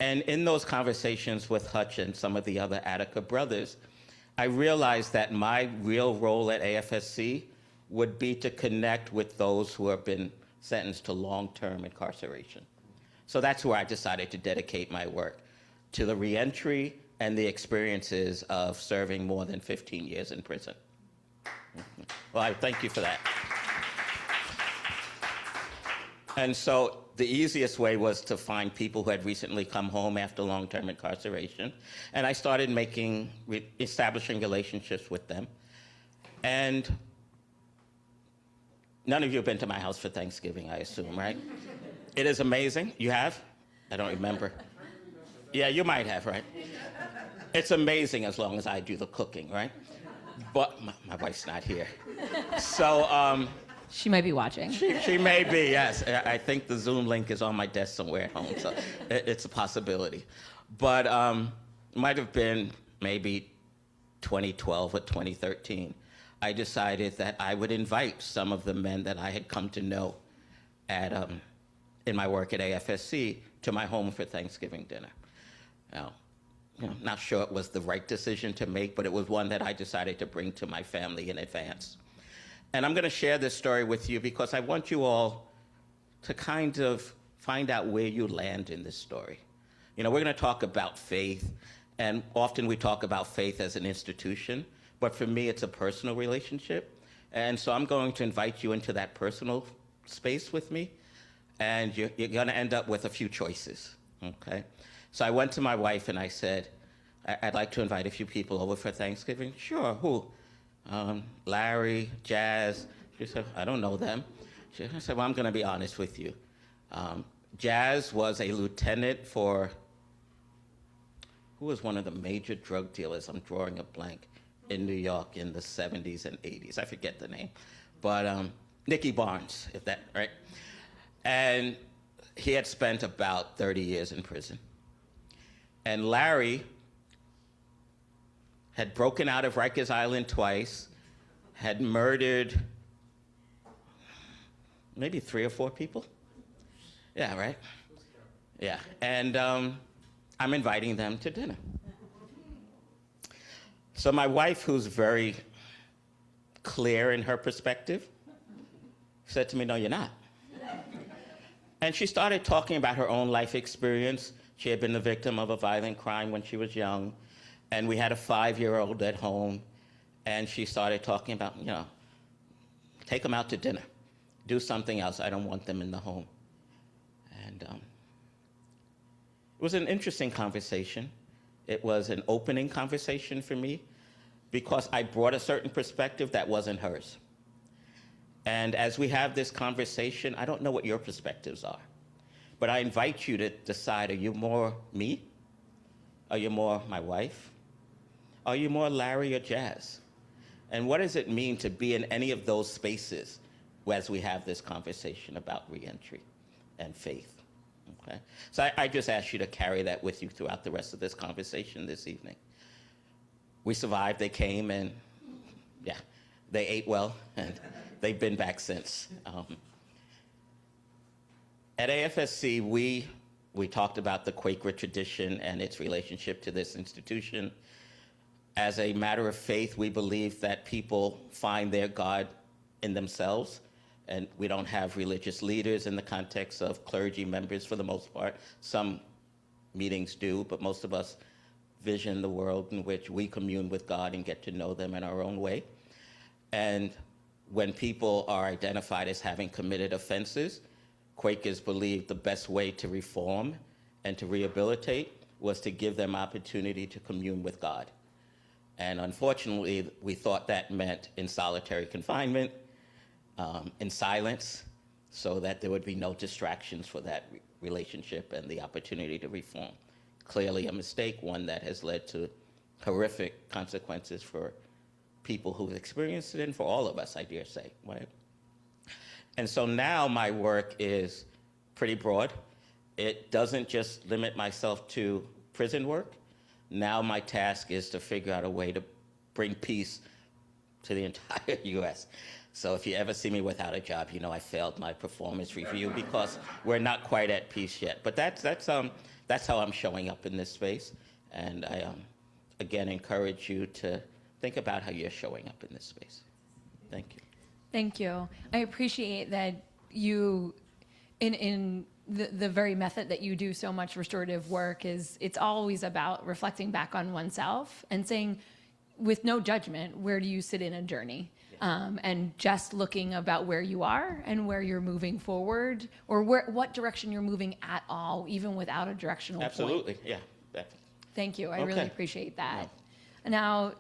And in those conversations with Hutch and some of the other Attica brothers, I realized that my real role at AFSC would be to connect with those who have been sentenced to long-term incarceration. So that's where I decided to dedicate my work, to the reentry and the experiences of serving more than 15 years in prison. Well, I thank you for that. And so the easiest way was to find people who had recently come home after long-term incarceration. And I started establishing relationships with them. And none of you have been to my house for Thanksgiving, I assume, right? It is amazing. You have? I don't remember. Yeah, you might have, right? It's amazing as long as I do the cooking, right? But my wife's not here. So, She might be watching. she may be, yes. I think the Zoom link is on my desk somewhere at home, so it's a possibility. But might have been maybe 2012 or 2013. I decided that I would invite some of the men that I had come to know at, in my work at AFSC to my home for Thanksgiving dinner. Now, not sure it was the right decision to make, but it was one that I decided to bring to my family in advance. And I'm going to share this story with you because I want you all to kind of find out where you land in this story. You know, we're going to talk about faith, and often we talk about faith as an institution, but for me, it's a personal relationship. And so I'm going to invite you into that personal space with me, and you're going to end up with a few choices, okay? So I went to my wife and I said, I'd like to invite a few people over for Thanksgiving. Sure, who? Larry, Jazz. She said, I don't know them. I said, well, I'm going to be honest with you. Jazz was a lieutenant for, who was one of the major drug dealers? I'm drawing a blank, in New York in the 70s and 80s. I forget the name. But Nicky Barnes, if that, right? And he had spent about 30 years in prison. And Larry had broken out of Rikers Island twice, had murdered maybe 3 or 4 people. Yeah, right? Yeah, and I'm inviting them to dinner. So my wife, who's very clear in her perspective, said to me, no, you're not. And she started talking about her own life experience. She had been the victim of a violent crime when she was young, and we had a 5-year-old at home, and she started talking about, you know, take them out to dinner, do something else. I don't want them in the home. And it was an interesting conversation. It was an opening conversation for me because I brought a certain perspective that wasn't hers. And as we have this conversation, I don't know what your perspectives are, but I invite you to decide, are you more me? Are you more my wife? Are you more Larry or Jazz? And what does it mean to be in any of those spaces as we have this conversation about reentry and faith? Okay? So I just ask you to carry that with you throughout the rest of this conversation this evening. We survived, they came, and yeah, they ate well, and they've been back since. At AFSC, we talked about the Quaker tradition and its relationship to this institution. As a matter of faith, we believe that people find their God in themselves, and we don't have religious leaders in the context of clergy members for the most part. Some meetings do, but most of us vision the world in which we commune with God and get to know them in our own way. And when people are identified as having committed offenses, Quakers believe the best way to reform and to rehabilitate was to give them opportunity to commune with God. And unfortunately, we thought that meant in solitary confinement, in silence, so that there would be no distractions for that relationship and the opportunity to reform. Clearly a mistake, one that has led to horrific consequences for people who've experienced it and for all of us, I dare say, right? And so now my work is pretty broad. It doesn't just limit myself to prison work. Now my task is to figure out a way to bring peace to the entire US. So if you ever see me without a job, you know I failed my performance review because we're not quite at peace yet. But that's how I'm showing up in this space. And I, again, encourage you to think about how you're showing up in this space. Thank you. Thank you. I appreciate that you, in the very method that you do so much restorative work it's always about reflecting back on oneself and saying, with no judgment, where do you sit in a journey? And just looking about where you are and where you're moving forward, or what direction you're moving at all, even without a directional point. Absolutely, yeah. Definitely. Thank you. I Okay. really appreciate that. Now,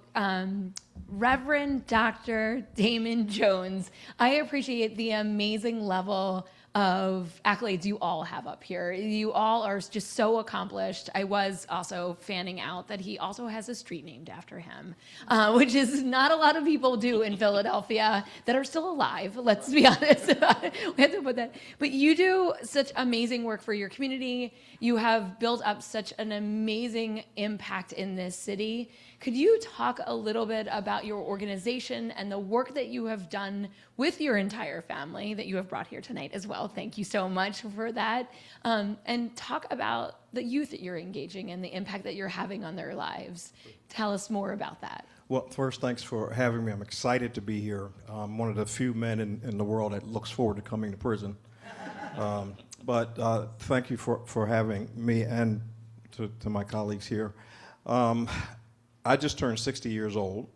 Reverend Dr. Damon Jones, I appreciate the amazing level of accolades you all have up here. You all are just so accomplished. I was also fanning out that he also has a street named after him, which is not a lot of people do in Philadelphia that are still alive. Let's be honest about it. We have to put that. But you do such amazing work for your community. You have built up such an amazing impact in this city. Could you talk a little bit about your organization and the work that you have done with your entire family that you have brought here tonight as well? Thank you so much for that. And talk about the youth that you're engaging and the impact that you're having on their lives. Tell us more about that. Well, first, thanks for having me. I'm excited to be here. I'm one of the few men in the world that looks forward to coming to prison. But thank you for having me and to my colleagues here. I just turned 60 years old,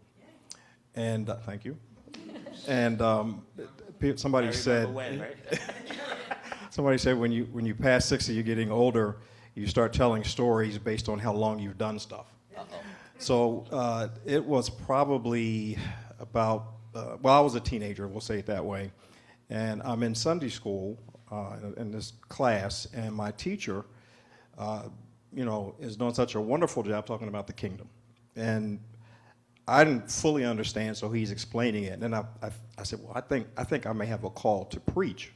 and thank you. And somebody said, somebody said when you pass 60, you're getting older. You start telling stories based on how long you've done stuff. So it was probably about well, I was a teenager. We'll say it that way, and I'm in Sunday school in this class, and my teacher, is doing such a wonderful job talking about the kingdom. And I didn't fully understand, so he's explaining it. And then I said, well, I think I may have a call to preach.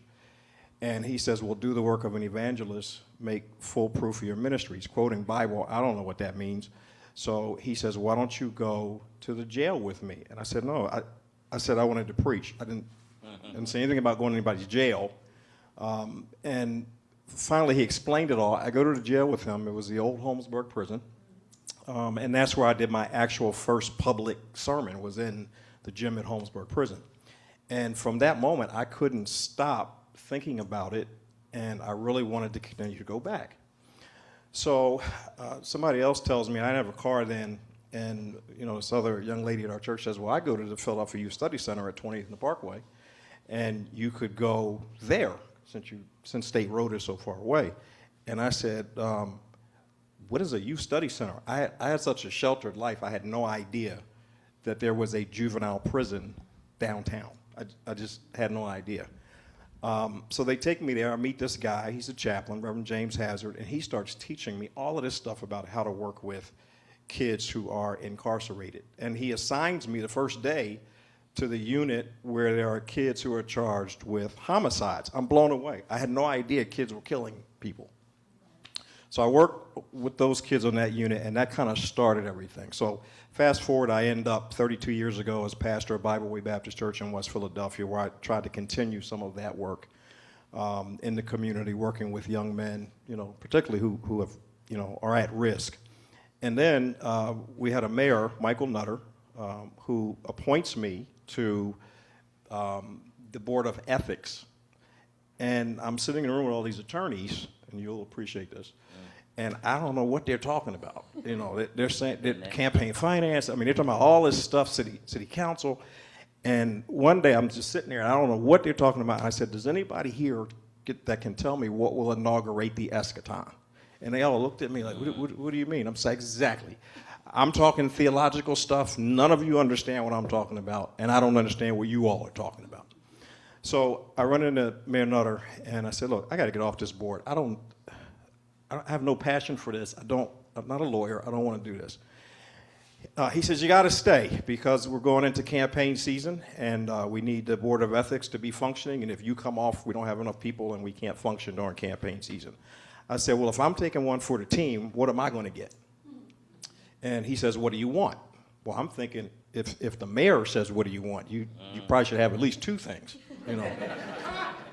And he says, well, do the work of an evangelist, make full proof of your ministry. He's quoting Bible. I don't know what that means. So he says, why don't you go to the jail with me? And I said, no. I said I wanted to preach. I didn't say anything about going to anybody's jail. And finally, he explained it all. I go to the jail with him. It was the old Holmesburg prison. And that's where I did my actual first public sermon, was in the gym at Holmesburg Prison. And from that moment, I couldn't stop thinking about it, and I really wanted to continue to go back. So somebody else tells me, I didn't have a car then, and this other young lady at our church says, well, I go to the Philadelphia Youth Study Center at 20th and the Parkway, and you could go there since State Road is so far away. And I said, what is a youth study center? I had such a sheltered life, I had no idea that there was a juvenile prison downtown. I just had no idea. So they take me there, I meet this guy, he's a chaplain, Reverend James Hazard, and he starts teaching me all of this stuff about how to work with kids who are incarcerated. And he assigns me the first day to the unit where there are kids who are charged with homicides. I'm blown away. I had no idea kids were killing people. So I worked with those kids on that unit, and that kind of started everything. So fast forward, I end up 32 years ago as pastor of Bible Way Baptist Church in West Philadelphia, where I tried to continue some of that work in the community, working with young men, particularly who have, are at risk. And then we had a mayor, Michael Nutter, who appoints me to the Board of Ethics. And I'm sitting in a room with all these attorneys, and you'll appreciate this. And I don't know what they're talking about. They're saying that campaign finance. I mean, they're talking about all this stuff, city council. And one day I'm just sitting there, and I don't know what they're talking about. I said, does anybody here that can tell me what will inaugurate the eschaton? And they all looked at me like, what do you mean? I'm saying, exactly. I'm talking theological stuff. None of you understand what I'm talking about, and I don't understand what you all are talking about. So I run into Mayor Nutter, and I said, look, I got to get off this board. I have no passion for this. I'm not a lawyer. I don't want to do this. He says, you got to stay because we're going into campaign season, and we need the Board of Ethics to be functioning, and if you come off, we don't have enough people, and we can't function during campaign season. I said, well, if I'm taking one for the team, what am I going to get? And he says, what do you want? Well, I'm thinking, if the mayor says, what do you want? You probably should have at least two things, you know.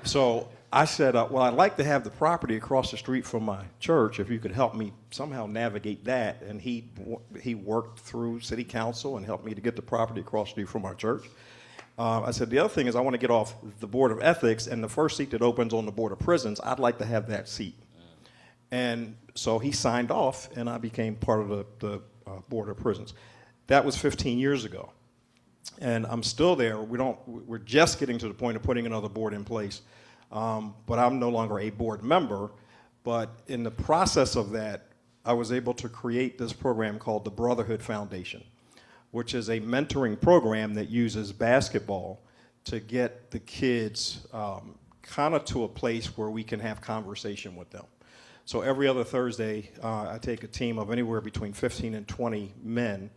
So I said, well, I'd like to have the property across the street from my church, if you could help me somehow navigate that. And he worked through city council and helped me to get the property across the street from our church. I said, the other thing is I want to get off the Board of Ethics, and the first seat that opens on the Board of Prisons, I'd like to have that seat. And so he signed off, and I became part of the Board of Prisons. That was 15 years ago. And I'm still there. We're just getting to the point of putting another board in place. But I'm no longer a board member. But in the process of that, I was able to create this program called the Brotherhood Foundation, which is a mentoring program that uses basketball to get the kids kind of to a place where we can have conversation with them. So every other Thursday, I take a team of anywhere between 15 and 20 men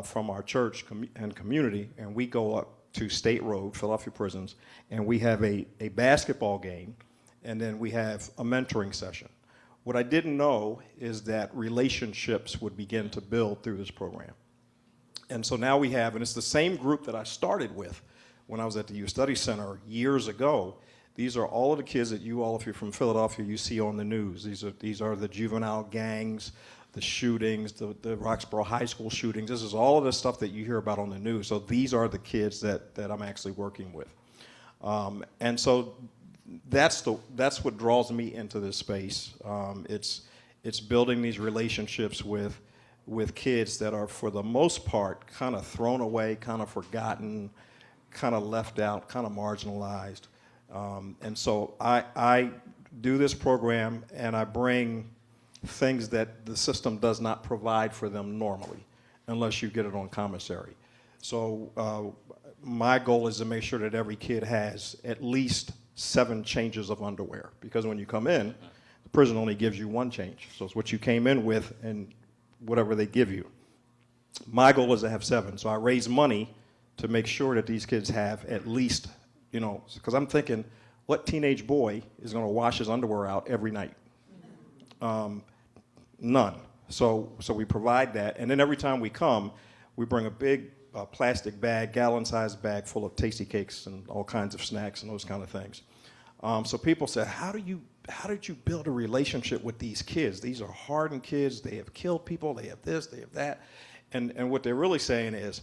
from our church and community, and we go up to State Road, Philadelphia Prisons, and we have a basketball game, and then we have a mentoring session. What I didn't know is that relationships would begin to build through this program. And so now we have, and it's the same group that I started with when I was at the Youth Study Center years ago. These are all of the kids that you all, if you're from Philadelphia, you see on the news. These are the juvenile gangs, the shootings, the Roxborough High School shootings. This is all of the stuff that you hear about on the news. So these are the kids that I'm actually working with. And so that's what draws me into this space. It's building these relationships with kids that are, for the most part, kind of thrown away, kind of forgotten, kind of left out, kind of marginalized. And so I do this program, and I bring things that the system does not provide for them normally, unless you get it on commissary. So my goal is to make sure that every kid has at least 7 changes of underwear, because when you come in, the prison only gives you 1 change. So it's what you came in with and whatever they give you. My goal is to have 7. So I raise money to make sure that these kids have at least, you know, because I'm thinking, what teenage boy is going to wash his underwear out every night? None. So we provide that, and then every time we come, we bring a big plastic bag, gallon-sized bag full of tasty cakes and all kinds of snacks and those kind of things. So people say, how did you build a relationship with these kids? These are hardened kids. They have killed people. They have this. They have that. And what they're really saying is,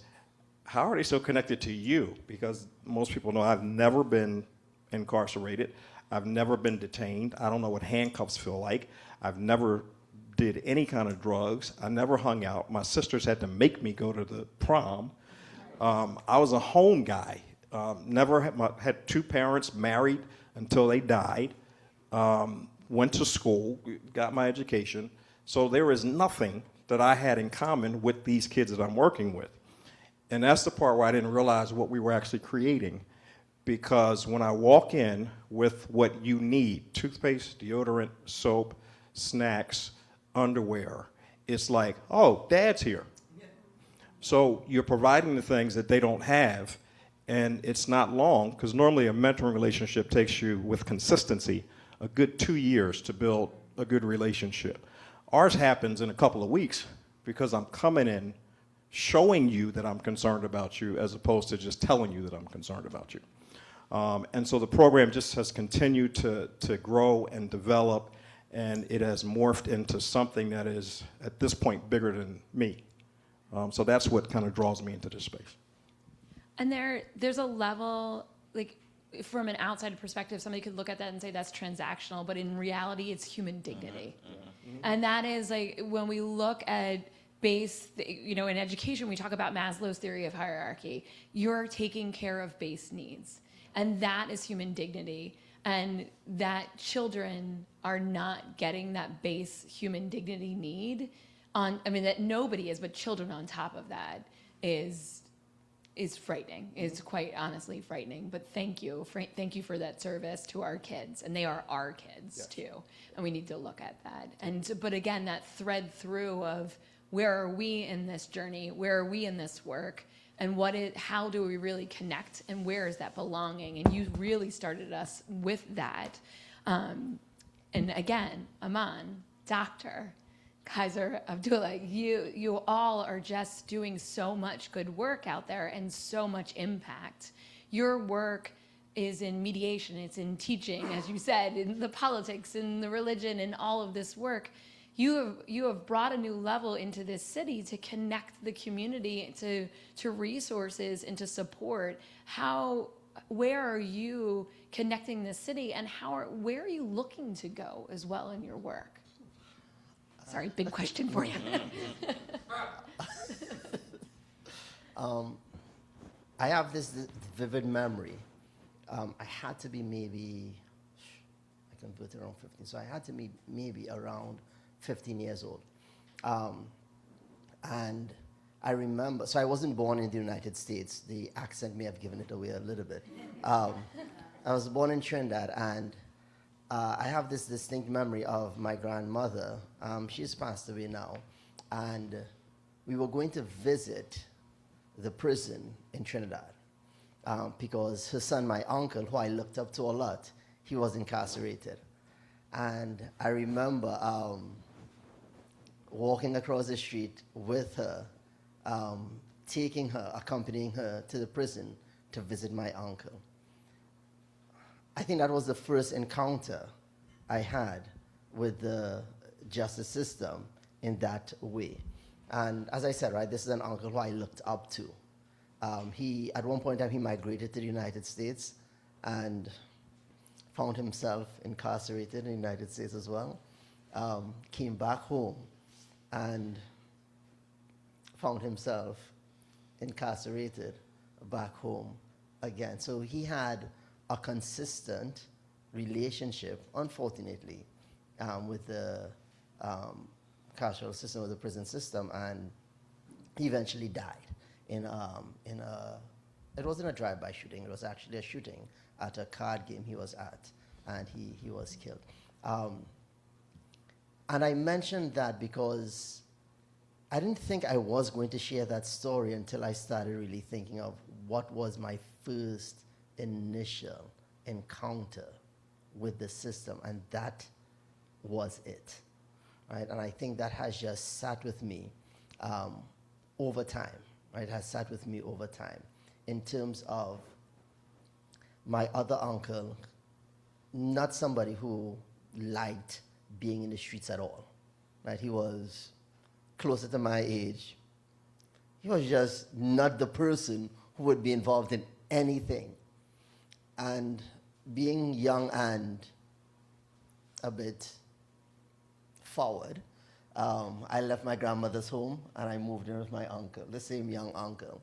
how are they so connected to you? Because most people know I've never been incarcerated. I've never been detained. I don't know what handcuffs feel like. I've never did any kind of drugs. I never hung out. My sisters had to make me go to the prom. I was a home guy. Never had 2 parents married until they died. Went to school, got my education. So there is nothing that I had in common with these kids that I'm working with. And that's the part where I didn't realize what we were actually creating, because when I walk in with what you need, toothpaste, deodorant, soap, snacks, underwear, it's like, oh, Dad's here. So you're providing the things that they don't have, and it's not long, because normally a mentoring relationship takes you, with consistency, a good 2 years to build a good relationship. Ours happens in a couple of weeks, because I'm coming in showing you that I'm concerned about you, as opposed to just telling you that I'm concerned about you. And so the program just has continued to grow and develop, and it has morphed into something that is, at this point, bigger than me. So that's what kind of draws me into this space. And there's a level, like, from an outside perspective, somebody could look at that and say that's transactional, but in reality, it's human dignity. And that is, like, when we look at base, you know, in education, we talk about Maslow's theory of hierarchy. You're taking care of base needs, and that is human dignity. and that children are not getting that base human dignity need that nobody is, but children on top of that is frightening. It's quite honestly frightening. But thank you for that service to our kids, and they are our kids too, and we need to look at that. But again, that thread through of where are we in this journey, where are we in this work, and how do we really connect, and where is that belonging? And you really started us with that. And again, Aman, Dr. Kaiser Abdullah, you all are just doing so much good work out there and so much impact. Your work is in mediation, it's in teaching, as you said, in the politics, in the religion, and all of this work. You have brought a new level into this city to connect the community to resources and to support. Where are you connecting the city, and where are you looking to go as well in your work? Sorry, big question for you. I have this vivid memory. I had to be maybe, I converted around 15, so I had to be maybe around 15 years old. And I remember, so I wasn't born in the United States. The accent may have given it away a little bit. I was born in Trinidad, and I have this distinct memory of my grandmother. She's passed away now. And we were going to visit the prison in Trinidad because her son, my uncle, who I looked up to a lot, he was incarcerated. And I remember walking across the street with her, accompanying her to the prison to visit my uncle. I think that was the first encounter I had with the justice system in that way. And as I said, right, this is an uncle who I looked up to. At one point in time, he migrated to the United States and found himself incarcerated in the United States as well. Came back home and found himself incarcerated back home again. So he had a consistent relationship, unfortunately, with the carceral system, with the prison system, and he eventually died it wasn't a drive-by shooting, it was actually a shooting at a card game he was at, and he was killed. And I mentioned that because I didn't think I was going to share that story until I started really thinking of what was my first initial encounter with the system, and that was it, right? And I think that has just sat with me over time, right? It has sat with me over time in terms of my other uncle, not somebody who liked being in the streets at all, right? He was closer to my age. He was just not the person who would be involved in anything. And being young and a bit forward, I left my grandmother's home and I moved in with my uncle, the same young uncle,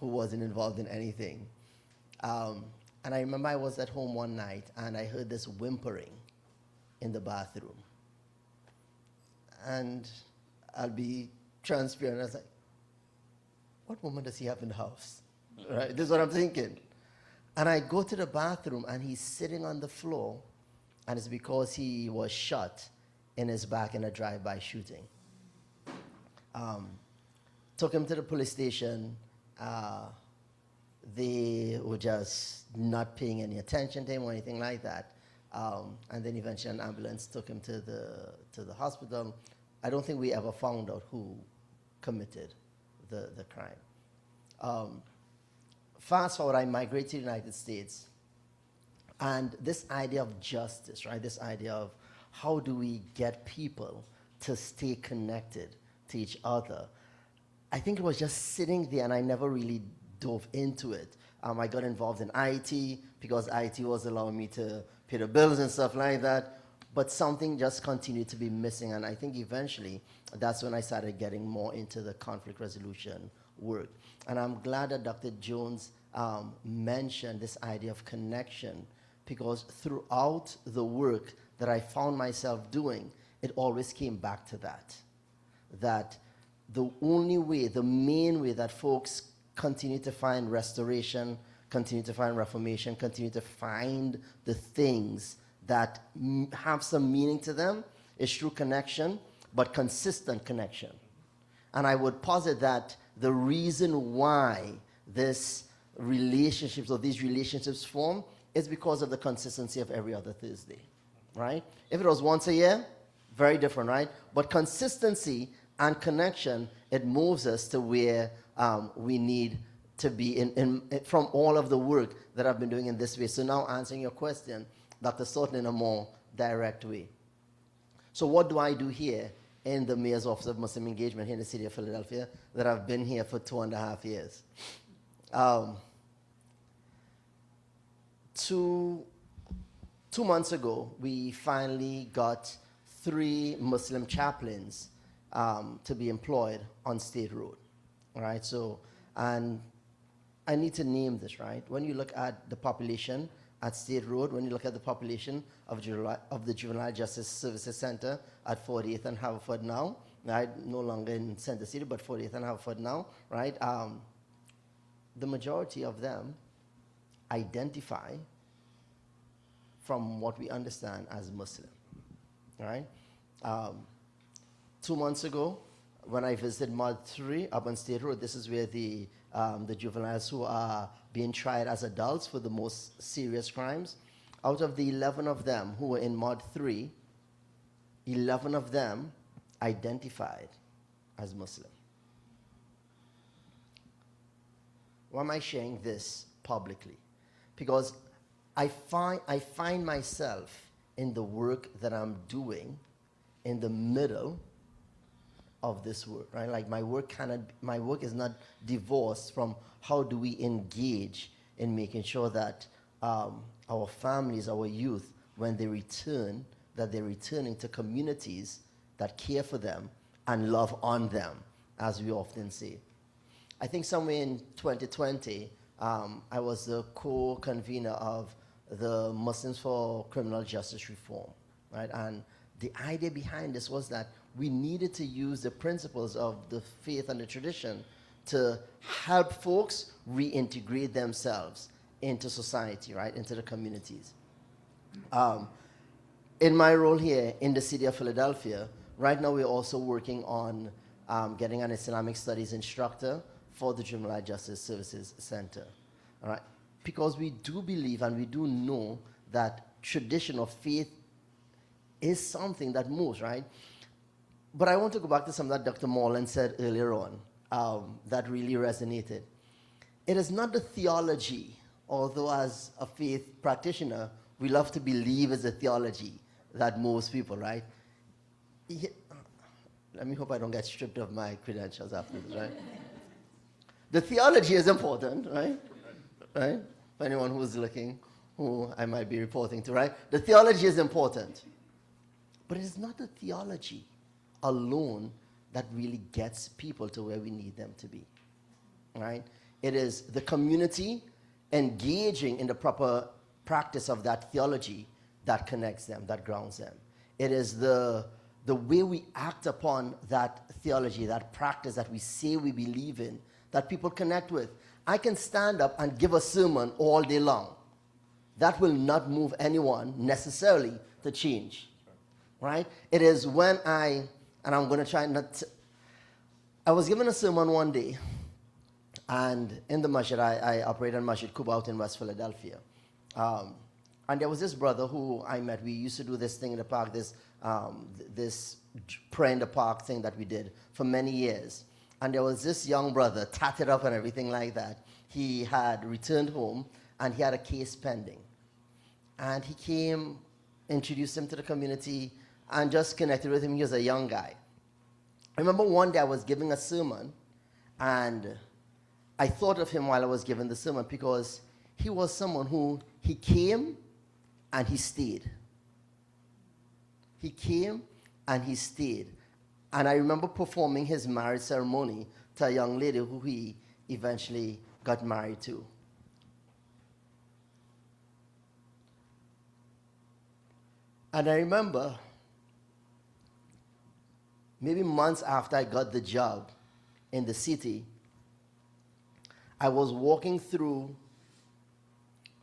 who wasn't involved in anything. And I remember I was at home one night and I heard this whimpering in the bathroom. And I'll be transparent. I was like, what woman does he have in the house? Right? This is what I'm thinking. And I go to the bathroom and he's sitting on the floor, and it's because he was shot in his back in a drive-by shooting. Took him to the police station. They were just not paying any attention to him or anything like that. And then eventually an ambulance took him to the hospital. I don't think we ever found out who committed the crime. Fast forward, I migrate to the United States, and this idea of justice, right? This idea of how do we get people to stay connected to each other? I think it was just sitting there, and I never really dove into it. I got involved in IT because IT was allowing me to pay the bills and stuff like that, but something just continued to be missing, and I think eventually that's when I started getting more into the conflict resolution work. And I'm glad that Dr. Jones mentioned this idea of connection because throughout the work that I found myself doing, it always came back to that the only way, the main way that folks continue to find restoration, continue to find reformation, continue to find the things that have some meaning to them is through connection, but consistent connection. And I would posit that the reason why these relationships form is because of the consistency of every other Thursday, right? If it was once a year, very different, right? But consistency and connection, it moves us to where we need to be from all of the work that I've been doing in this way. So now answering your question, Dr. Stoughton, in a more direct way. So what do I do here in the Mayor's Office of Muslim Engagement here in the city of Philadelphia that I've been here for 2.5 years? 2 months ago, we finally got 3 Muslim chaplains to be employed on State Road, all right? So, and I need to name this, right? When you look at the population at State Road, when you look at the population of the Juvenile Justice Services Center at 48th and Haverford now, right? No longer in Center City, but 48th and Haverford now, right? The majority of them identify from what we understand as Muslim, right? 2 months ago, when I visited Mod 3 up on State Road, this is where the juveniles who are being tried as adults for the most serious crimes, out of the 11 of them who were in Mod 3, 11 of them identified as Muslim. Why am I sharing this publicly? Because I find myself in the work that I'm doing in the middle of this work, right? Like my work is not divorced from how do we engage in making sure that our families, our youth, when they return, that they're returning to communities that care for them and love on them, as we often say. I think somewhere in 2020, I was the co-convener of the Muslims for Criminal Justice Reform, right? And the idea behind this was that we needed to use the principles of the faith and the tradition to help folks reintegrate themselves into society, right, into the communities. In my role here in the city of Philadelphia, right now we're also working on getting an Islamic studies instructor for the Juvenile Justice Services Center, all right? Because we do believe and we do know that tradition of faith is something that moves, right? But I want to go back to something that Dr. Moreland said earlier on that really resonated. It is not the theology, although as a faith practitioner, we love to believe it's a theology that moves people, right? Let me hope I don't get stripped of my credentials after this, right? The theology is important, right? Right? For anyone who's looking, who I might be reporting to, right? The theology is important. But it is not the theology alone that really gets people to where we need them to be, right? It is the community engaging in the proper practice of that theology that connects them, that grounds them. It is the way we act upon that theology, that practice that we say we believe in, that people connect with. I can stand up and give a sermon all day long. That will not move anyone necessarily to change, right? It is when and I'm going to try not to, I was given a sermon one day, and in the masjid, I operate on Masjid Kuba out in West Philadelphia. And there was this brother who I met. We used to do this thing in the park, this pray in the park thing that we did for many years. And there was this young brother, tatted up and everything like that. He had returned home, and he had a case pending. And he came, introduced him to the community, and just connected with him. He was a young guy. I remember one day I was giving a sermon, and I thought of him while I was giving the sermon because he was someone who, he came and he stayed. He came and he stayed. And I remember performing his marriage ceremony to a young lady who he eventually got married to. And I remember maybe months after I got the job in the city, I was walking through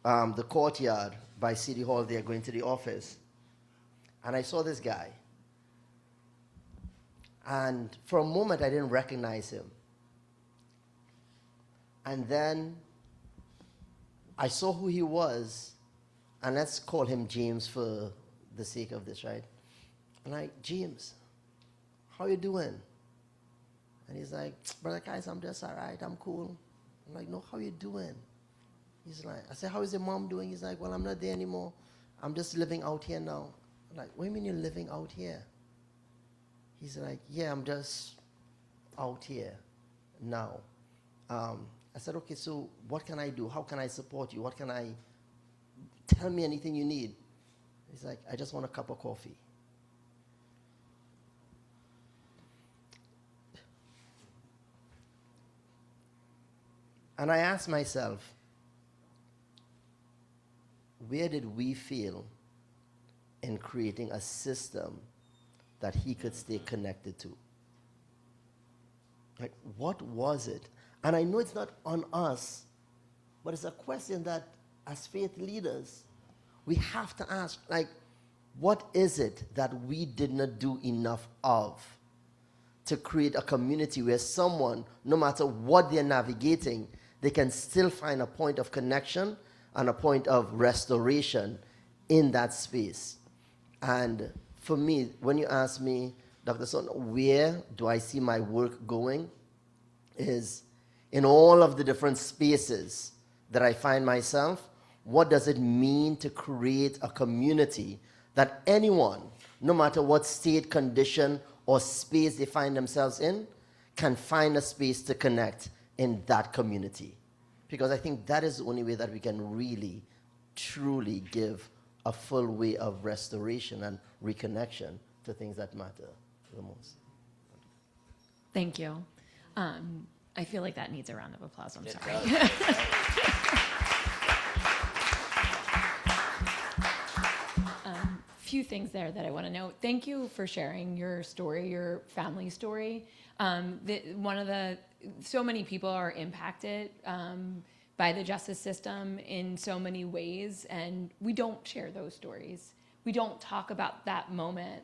the courtyard by City Hall there, going to the office, and I saw this guy. And for a moment, I didn't recognize him. And then I saw who he was, and let's call him James for the sake of this, right? I'm like, James, how you doing? And he's like, Brother Kais, I'm just all right, I'm cool. I'm like, no, how you doing? He's like, I said, how is your mom doing? He's like, well, I'm not there anymore. I'm just living out here now. I'm like, what do you mean you're living out here? He's like, yeah, I'm just out here now. I said, okay, so what can I do? How can I support you? What can I, tell me anything you need. He's like, I just want a cup of coffee. And I asked myself, where did we fail in creating a system that he could stay connected to? Like, what was it? And I know it's not on us, but it's a question that as faith leaders, we have to ask, like, what is it that we did not do enough of to create a community where someone, no matter what they're navigating, they can still find a point of connection and a point of restoration in that space? And for me, when you ask me, Dr. Son, where do I see my work going, is in all of the different spaces that I find myself, what does it mean to create a community that anyone, no matter what state, condition, or space they find themselves in, can find a space to connect in that community? Because I think that is the only way that we can really, truly give a full way of restoration and reconnection to things that matter the most. Thank you. I feel like that needs a round of applause. I'm sorry. Few things there that I want to note. Thank you for sharing your story, your family story. So many people are impacted by the justice system in so many ways, and we don't share those stories. We don't talk about that moment,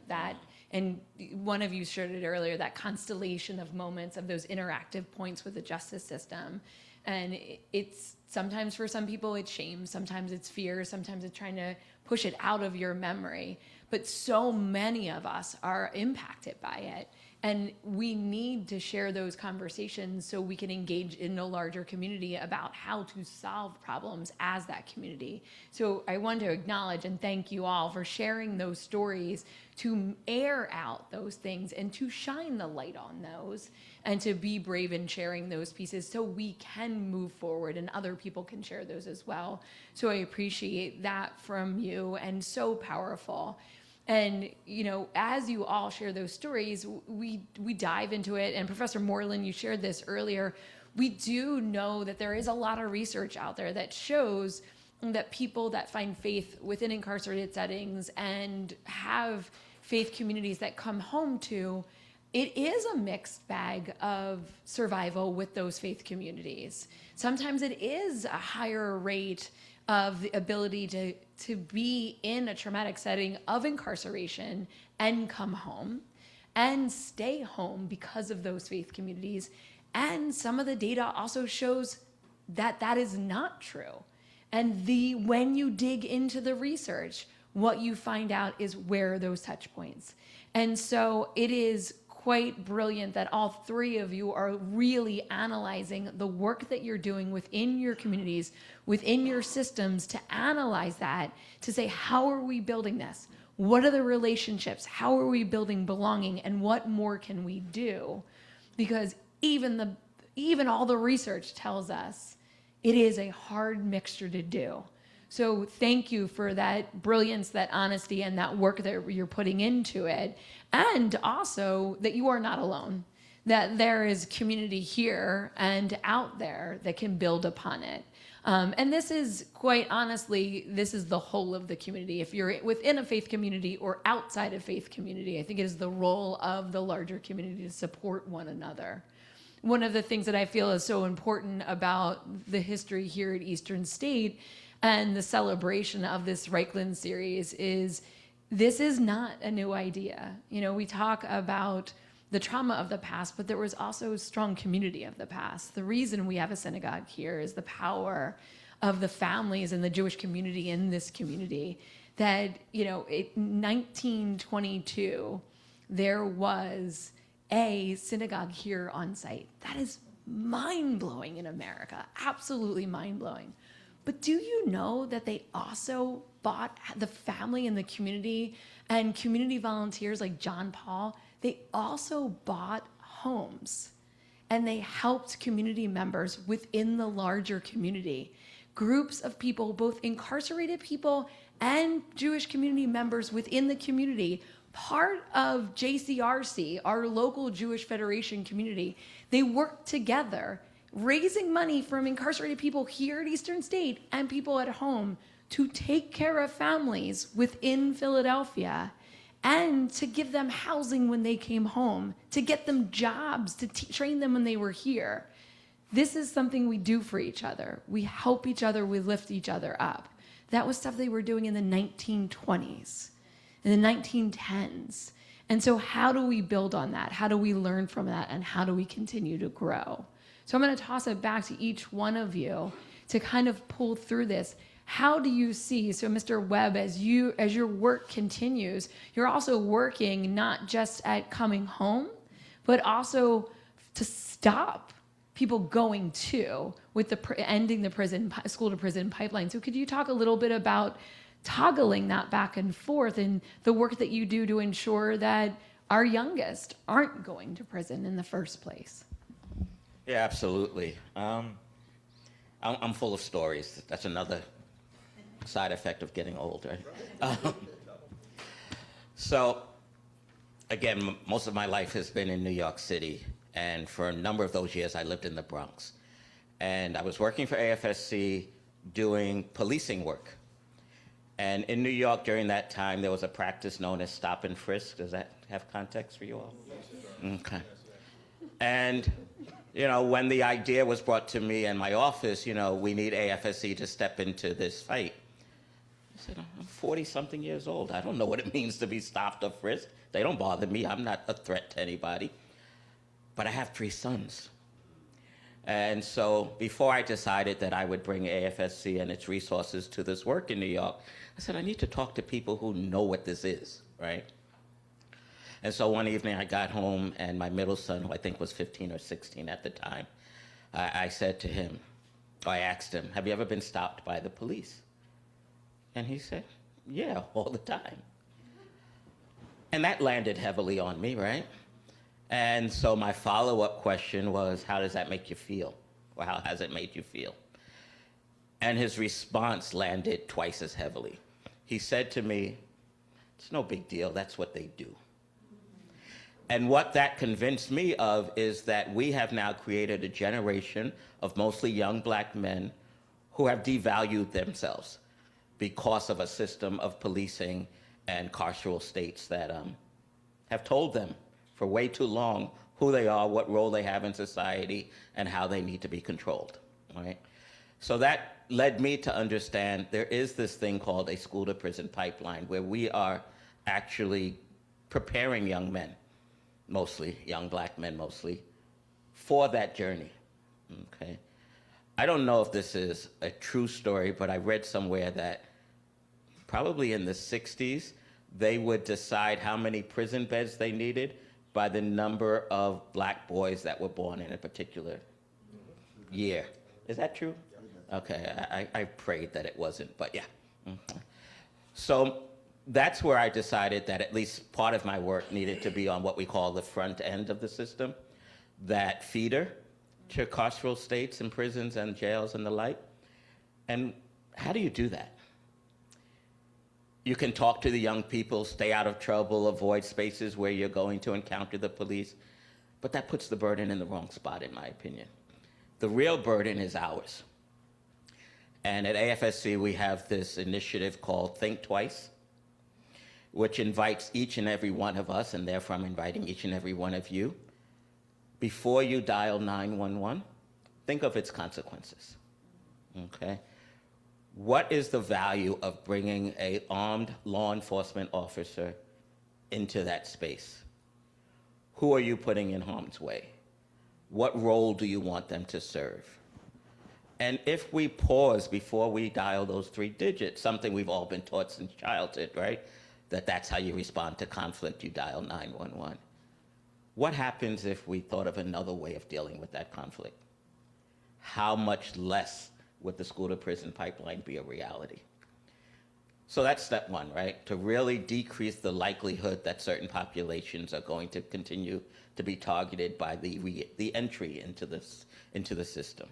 and one of you shared it earlier, that constellation of moments, of those interactive points with the justice system. And it's sometimes for some people it's shame, sometimes it's fear, sometimes it's trying to push it out of your memory. But so many of us are impacted by it. And we need to share those conversations so we can engage in a larger community about how to solve problems as that community. So I want to acknowledge and thank you all for sharing those stories, to air out those things and to shine the light on those, and to be brave in sharing those pieces so we can move forward and other people can share those as well. So I appreciate that from you, and so powerful. And, you know, as you all share those stories, we dive into it. And Professor Moreland, you shared this earlier. We do know that there is a lot of research out there that shows that people that find faith within incarcerated settings and have faith communities that come home to, it is a mixed bag of survival with those faith communities. Sometimes it is a higher rate of the ability to be in a traumatic setting of incarceration and come home and stay home because of those faith communities. And some of the data also shows that that is not true. And when you dig into the research, what you find out is where are those touch points. And so it is quite brilliant that all three of you are really analyzing the work that you're doing within your communities, within your systems, to analyze that, to say, how are we building this? What are the relationships? How are we building belonging? And what more can we do? Because even all the research tells us it is a hard mixture to do. So thank you for that brilliance, that honesty, and that work that you're putting into it. And also that you are not alone, that there is community here and out there that can build upon it. And this is, quite honestly, this is the whole of the community. If you're within a faith community or outside a faith community, I think it is the role of the larger community to support one another. One of the things that I feel is so important about the history here at Eastern State and the celebration of this Reichland series is this is not a new idea. You know, we talk about the trauma of the past, but there was also a strong community of the past. The reason we have a synagogue here is the power of the families and the Jewish community in this community. That, you know, in 1922, there was a synagogue here on site. That is mind-blowing in America, absolutely mind-blowing. But do you know that they also bought the family and the community and community volunteers like John Paul? They also bought homes and they helped community members within the larger community. Groups of people, both incarcerated people and Jewish community members within the community, part of JCRC, our local Jewish Federation community, they worked together, raising money from incarcerated people here at Eastern State and people at home to take care of families within Philadelphia and to give them housing when they came home, to get them jobs, to train them when they were here. This is something we do for each other. We help each other, we lift each other up. That was stuff they were doing in the 1920s, in the 1910s. And so how do we build on that? How do we learn from that? And how do we continue to grow? So I'm going to toss it back to each one of you to kind of pull through this. How do you see, so Mr. Webb, as your work continues, you're also working not just at coming home, but also to stop people going to with the ending the prison school to prison pipeline. So could you talk a little bit about toggling that back and forth and the work that you do to ensure that our youngest aren't going to prison in the first place? Yeah, absolutely. I'm full of stories. That's another side effect of getting older. So, again, most of my life has been in New York City, and for a number of those years I lived in the Bronx. And I was working for AFSC doing policing work. And in New York during that time, there was a practice known as stop and frisk. Does that have context for you all? Okay. And you know, when the idea was brought to me and my office, you know, we need AFSC to step into this fight. I said, I'm 40-something years old. I don't know what it means to be stopped or frisked. They don't bother me. I'm not a threat to anybody. But I have 3 sons. And so before I decided that I would bring AFSC and its resources to this work in New York, I said, I need to talk to people who know what this is, right? And so one evening I got home and my middle son, who I think was 15 or 16 at the time, I said to him, or I asked him, have you ever been stopped by the police? And he said, yeah, all the time. And that landed heavily on me, right? And so my follow-up question was, how does that make you feel? Or how has it made you feel? And his response landed twice as heavily. He said to me, it's no big deal, that's what they do. And what that convinced me of is that we have now created a generation of mostly young black men who have devalued themselves because of a system of policing and carceral states that have told them for way too long who they are, what role they have in society, and how they need to be controlled, right? So that led me to understand there is this thing called a school to prison pipeline where we are actually preparing young men, mostly, young black men mostly, for that journey, okay? I don't know if this is a true story, but I read somewhere that probably in the 60s, they would decide how many prison beds they needed by the number of black boys that were born in a particular year. Is that true? Okay, I prayed that it wasn't, but yeah. Mm-hmm. So that's where I decided that at least part of my work needed to be on what we call the front end of the system, that feeder to carceral states and prisons and jails and the like. And how do you do that? You can talk to the young people, stay out of trouble, avoid spaces where you're going to encounter the police. But that puts the burden in the wrong spot, in my opinion. The real burden is ours. And at AFSC, we have this initiative called Think Twice, which invites each and every one of us, and therefore I'm inviting each and every one of you, before you dial 911, think of its consequences, okay? What is the value of bringing an armed law enforcement officer into that space? Who are you putting in harm's way? What role do you want them to serve? And if we pause before we dial those 3 digits, something we've all been taught since childhood, right? That's how you respond to conflict, you dial 911. What happens if we thought of another way of dealing with that conflict? How much less would the school to prison pipeline be a reality? So that's step 1, right? To really decrease the likelihood that certain populations are going to continue to be targeted by the entry into the system.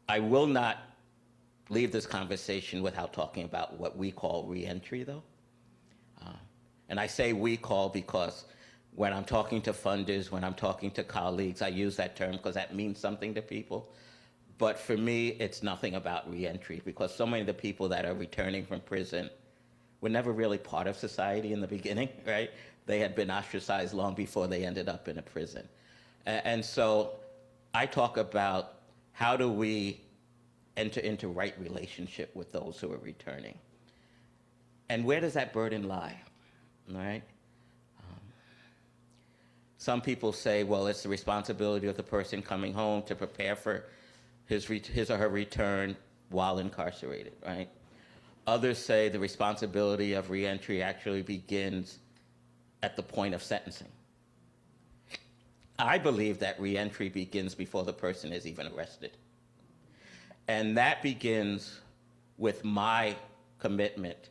I will not leave this conversation without talking about what we call reentry, though. And I say we call because when I'm talking to funders, when I'm talking to colleagues, I use that term because that means something to people. But for me, it's nothing about reentry, because so many of the people that are returning from prison were never really part of society in the beginning, right? They had been ostracized long before they ended up in a prison. And so I talk about how do we enter into right relationship with those who are returning. And where does that burden lie, right? Some people say, well, it's the responsibility of the person coming home to prepare for his or her return while incarcerated, right? Others say the responsibility of reentry actually begins at the point of sentencing. I believe that reentry begins before the person is even arrested. And that begins with my commitment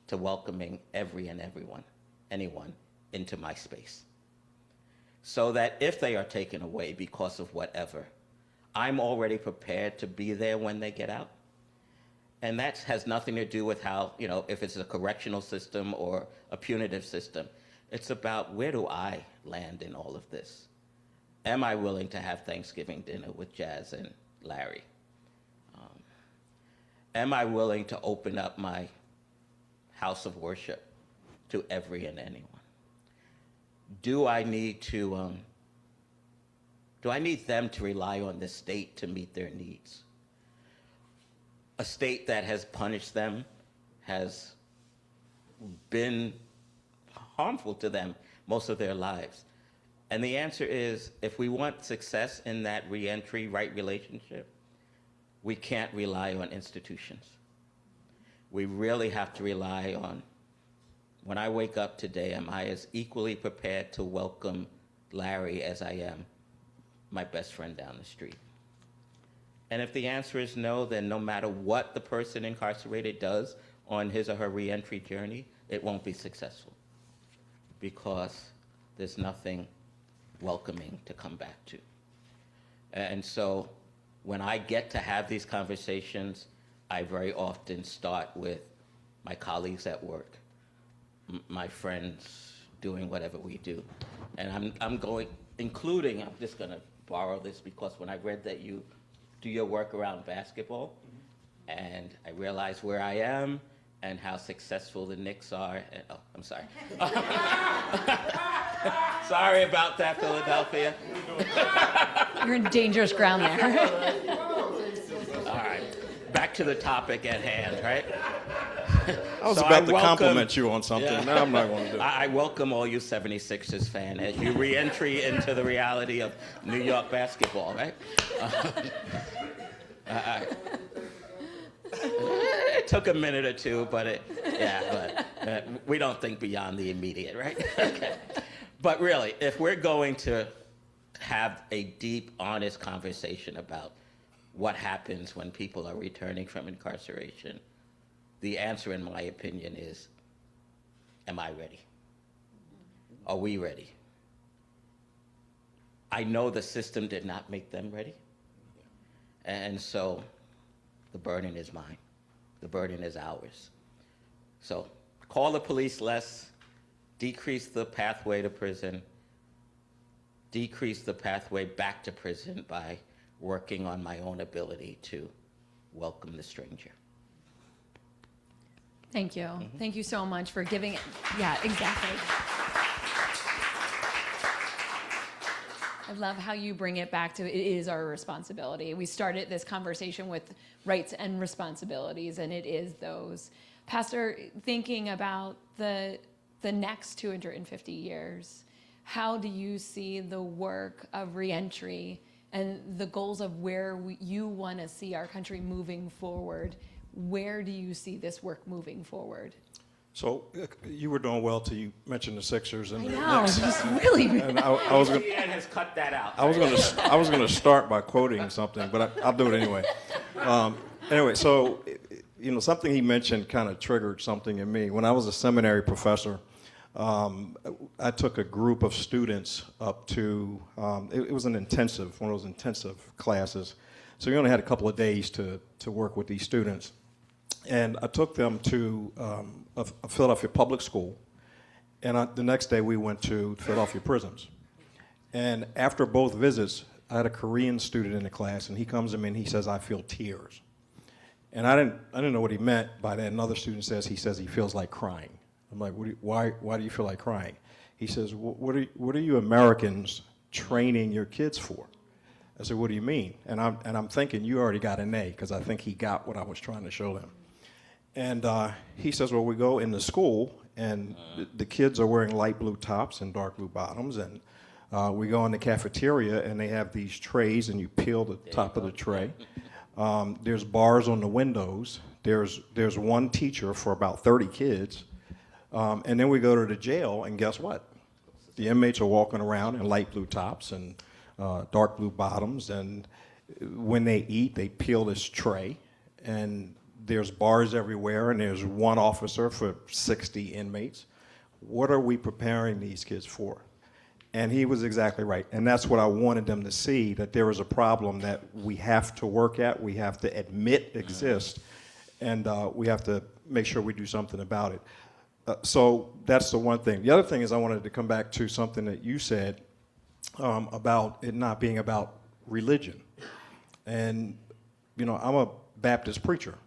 to welcoming anyone into my space. So that if they are taken away because of whatever, I'm already prepared to be there when they get out. And that has nothing to do with how, if it's a correctional system or a punitive system. It's about, where do I land in all of this? Am I willing to have Thanksgiving dinner with Jazz and Larry? Am I willing to open up my house of worship to every and anyone? Do I need them to rely on the state to meet their needs? A state that has punished them, has been harmful to them most of their lives. And the answer is, if we want success in that reentry right relationship, we can't rely on institutions. We really have to rely on, when I wake up today, am I as equally prepared to welcome Larry as I am my best friend down the street? And if the answer is no, then no matter what the person incarcerated does on his or her reentry journey, it won't be successful, because there's nothing welcoming to come back to. And so when I get to have these conversations, I very often start with my colleagues at work, my friends doing whatever we do. And I'm just gonna borrow this, because when I read that you do your work around basketball, and I realize where I am and how successful the Knicks are, and, oh, I'm sorry. Sorry about that, Philadelphia. You're in dangerous ground there. All right, back to the topic at hand, right? I was about to compliment you on something. Yeah. Now I'm not going to do it. I welcome all you 76ers fans as you re-entry into the reality of New York basketball, right? It took a minute or two, but we don't think beyond the immediate, right? Okay. But really, if we're going to have a deep, honest conversation about what happens when people are returning from incarceration, the answer, in my opinion, is, am I ready? Are we ready? I know the system did not make them ready. And so the burden is mine. The burden is ours. So call the police less, decrease the pathway to prison, decrease the pathway back to prison by working on my own ability to welcome the stranger. Thank you. Thank you so much for giving it. Yeah, exactly. I love how you bring it back to it is our responsibility. We started this conversation with rights and responsibilities, and it is those. Pastor, thinking about the next 250 years, how do you see the work of reentry and the goals of where you want to see our country moving forward? Where do you see this work moving forward? So you were doing well till you mentioned the Sixers and I the know, Knicks. just really. And I was going ESPN has cut that out. I was going to start by quoting something, but I'll do it anyway. Anyway, so something he mentioned kind of triggered something in me. When I was a seminary professor, I took a group of students up to it was an intensive, one of those intensive classes. So we only had a couple of days to work with these students, and I took them to a Philadelphia public school, and the next day we went to Philadelphia prisons. And after both visits, I had a Korean student in the class, and he comes to me and he says, "I feel tears." And I didn't know what he meant by that. Another student says he feels like crying. I'm like, why do you feel like crying? He says, what are you Americans training your kids for? I said, what do you mean? And I'm thinking you already got an A, because I think he got what I was trying to show him. And he says, well, we go into school, and the kids are wearing light blue tops and dark blue bottoms, and we go in the cafeteria, and they have these trays, and you peel the top of the tray. There's bars on the windows. There's one teacher for about 30 kids. And then we go to the jail, and guess what? The inmates are walking around in light blue tops and dark blue bottoms, and when they eat, they peel this tray, and there's bars everywhere, and there's one officer for 60 inmates. What are we preparing these kids for? And he was exactly right, and that's what I wanted them to see, that there is a problem that we have to work at, we have to admit exists, and we have to make sure we do something about it. So that's the one thing. The other thing is I wanted to come back to something that you said about it not being about religion. And, I'm a Baptist preacher,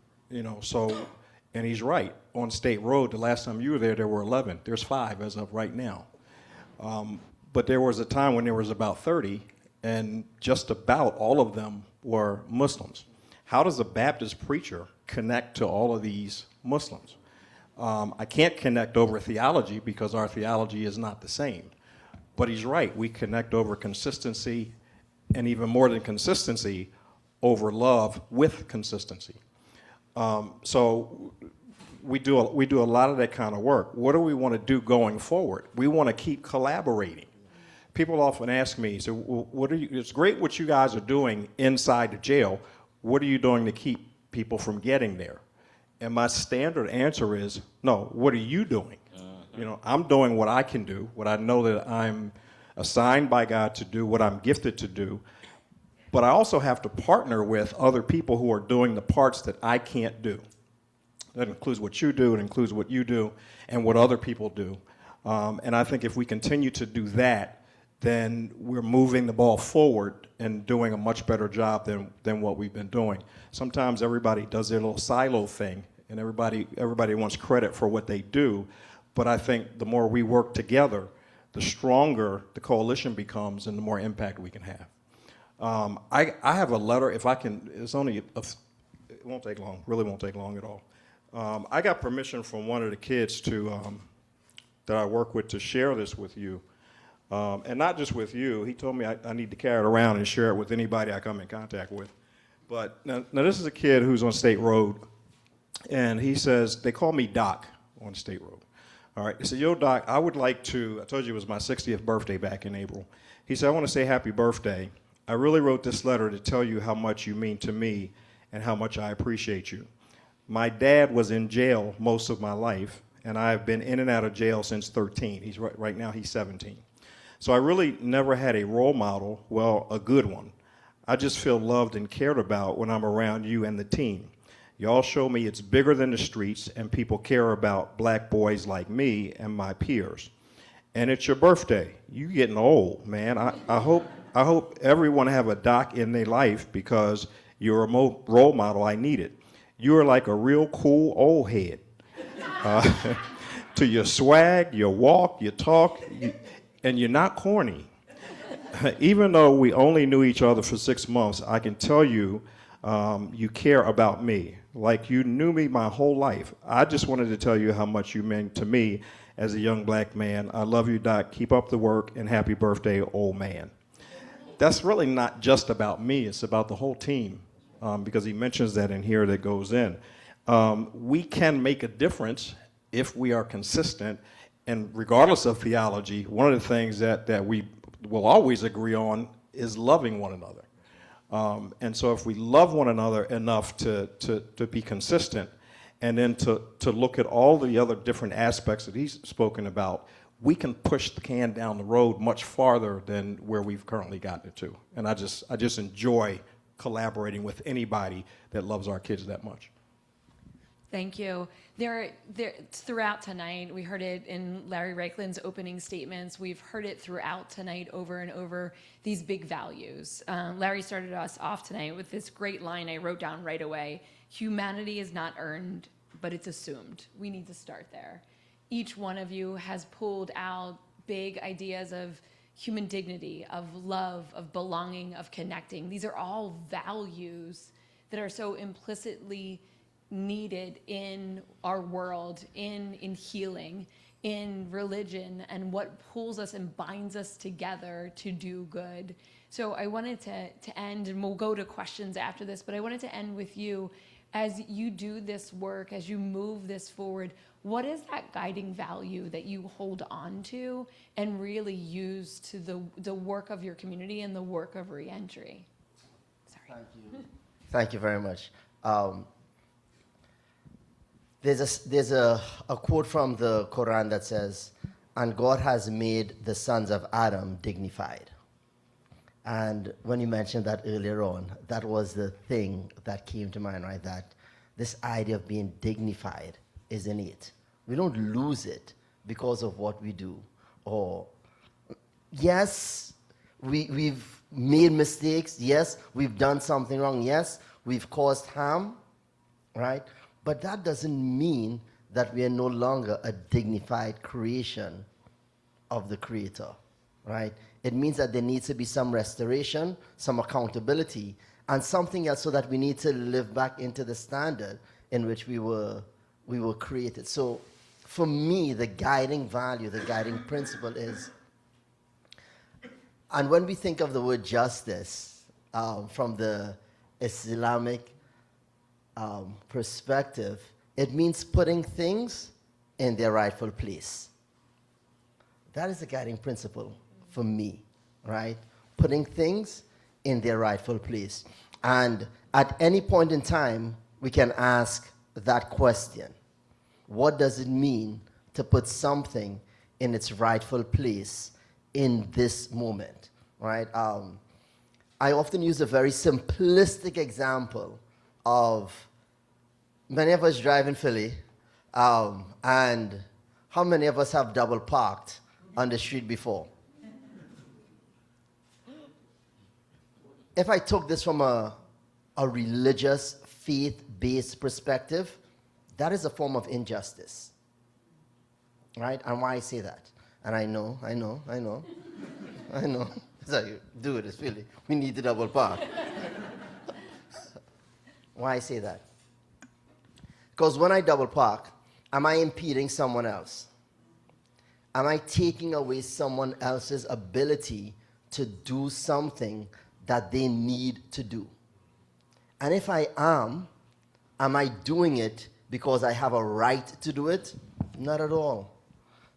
so, and he's right. On State Road, the last time you were there were 11. There's 5 as of right now. But there was a time when there was about 30, and just about all of them were Muslims. How does a Baptist preacher connect to all of these Muslims? I can't connect over theology because our theology is not the same. But he's right. We connect over consistency, and even more than consistency, over love with consistency. So we do a lot of that kind of work. What do we want to do going forward? We want to keep collaborating. People often ask me, so what are you? It's great what you guys are doing inside the jail. What are you doing to keep people from getting there? And my standard answer is, no, what are you doing? I'm doing what I can do, what I know that I'm assigned by God to do, what I'm gifted to do. But I also have to partner with other people who are doing the parts that I can't do. That includes what you do, it includes what you do, and what other people do. And I think if we continue to do that, then we're moving the ball forward and doing a much better job than what we've been doing. Sometimes everybody does their little silo thing, and everybody wants credit for what they do. But I think the more we work together, the stronger the coalition becomes and the more impact we can have. I have a letter, if I can, it won't take long, really won't take long at all. I got permission from one of the kids that I work with to share this with you. And not just with you. He told me I need to carry it around and share it with anybody I come in contact with. But now this is a kid who's on State Road, and he says, they call me Doc on State Road. All right, he said, yo, Doc, I would like to, I told you it was my 60th birthday back in April. He said, I want to say happy birthday. I really wrote this letter to tell you how much you mean to me and how much I appreciate you. My dad was in jail most of my life, and I've been in and out of jail since 13. Right now he's 17. So I really never had a role model, well, a good one. I just feel loved and cared about when I'm around you and the team. Y'all show me it's bigger than the streets, and people care about black boys like me and my peers. and it's your birthday. You getting old, man. I hope everyone have a doc in their life because you're a role model. I need it. You are like a real cool old head. To your swag, your walk, your talk, and you're not corny. Even though we only knew each other for 6 months, I can tell you, you care about me. Like you knew me my whole life. I just wanted to tell you how much you meant to me as a young black man. I love you, Doc. Keep up the work, and happy birthday, old man. That's really not just about me. It's about the whole team, because he mentions that in here that goes in. We can make a difference if we are consistent, and regardless of theology, one of the things that we will always agree on is loving one another. And so if we love one another enough to be consistent, and then to look at all the other different aspects that he's spoken about, we can push the can down the road much farther than where we've currently gotten it to. And I just enjoy collaborating with anybody that loves our kids that much. Thank you. Throughout tonight, we heard it in Larry Reichland's opening statements. We've heard it throughout tonight over and over, these big values. Larry started us off tonight with this great line I wrote down right away. Humanity is not earned, but it's assumed. We need to start there. Each one of you has pulled out big ideas of human dignity, of love, of belonging, of connecting. These are all values that are so implicitly needed in our world, in healing, in religion, and what pulls us and binds us together to do good. So I wanted to end, and we'll go to questions after this, but I wanted to end with you. As you do this work, as you move this forward, what is that guiding value that you hold on to and really use to the work of your community and the work of Reentry? Sorry. Thank you. Thank you very much. There's a quote from the Quran that says, "And God has made the sons of Adam dignified." And when you mentioned that earlier on, that was the thing that came to mind, right? That this idea of being dignified is innate. We don't lose it because of what we do. Or, yes, we've made mistakes. Yes, we've done something wrong. Yes, we've caused harm, right? But that doesn't mean that we are no longer a dignified creation of the Creator, right? It means that there needs to be some restoration, some accountability, and something else, so that we need to live back into the standard in which we were created. So for me, the guiding value, the guiding principle is, and when we think of the word justice from the Islamic perspective, it means putting things in their rightful place. That is the guiding principle for me, right? Putting things in their rightful place. And at any point in time, we can ask that question. What does it mean to put something in its rightful place in this moment, right? I often use a very simplistic example of many of us drive in Philly, and how many of us have double parked on the street before? If I took this from a religious, faith-based perspective, that is a form of injustice, right? And why I say that? And I know. So you do it, it's Philly. We need to double park. Why I say that? Because when I double park, am I impeding someone else? Am I taking away someone else's ability to do something that they need to do? And if I am I doing it because I have a right to do it? Not at all.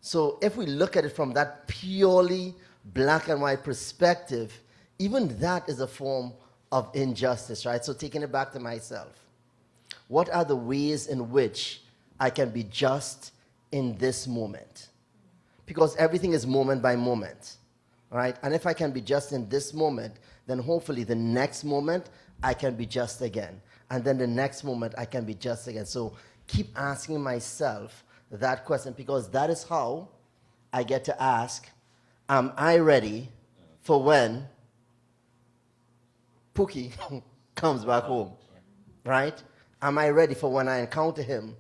So if we look at it from that purely black and white perspective, even that is a form of injustice, right? So taking it back to myself, what are the ways in which I can be just in this moment? Because everything is moment by moment, right? And if I can be just in this moment, then hopefully the next moment I can be just again. And then the next moment I can be just again. So keep asking myself that question, because that is how I get to ask, am I ready for when Pookie comes back home, right? Am I ready for when I encounter him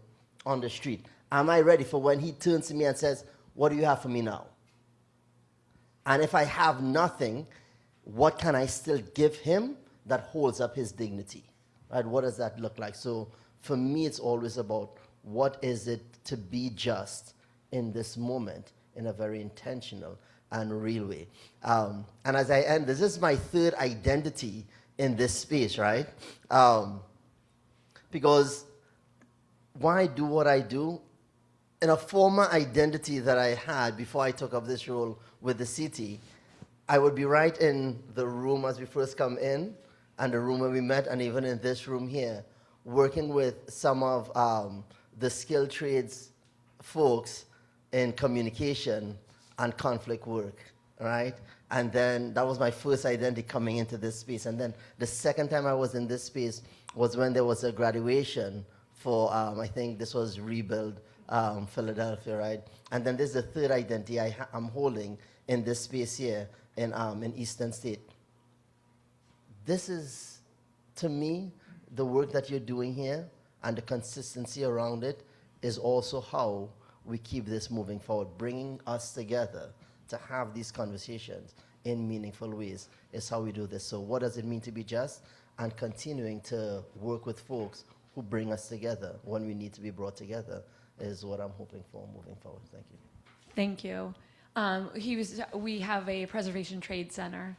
on the street? Am I ready for when he turns to me and says, what do you have for me now? And if I have nothing, what can I still give him that holds up his dignity? Right? What does that look like? So for me, it's always about what is it to be just in this moment in a very intentional and real way. And as I end, this is my third identity in this space, right? Because why do what I do? In a former identity that I had before I took up this role with the city, I would be right in the room as we first come in, and the room where we met, and even in this room here, working with some of the skilled trades folks in communication and conflict work, right? And then that was my first identity coming into this space. And then the second time I was in this space was when there was a graduation for, I think this was Rebuild Philadelphia, right? And then there's the third identity I'm holding in this space here in Eastern State. This is, to me, the work that you're doing here and the consistency around it is also how we keep this moving forward. Bringing us together to have these conversations in meaningful ways is how we do this. So what does it mean to be just? And continuing to work with folks who bring us together when we need to be brought together is what I'm hoping for moving forward. Thank you. Thank you. We have a preservation trade center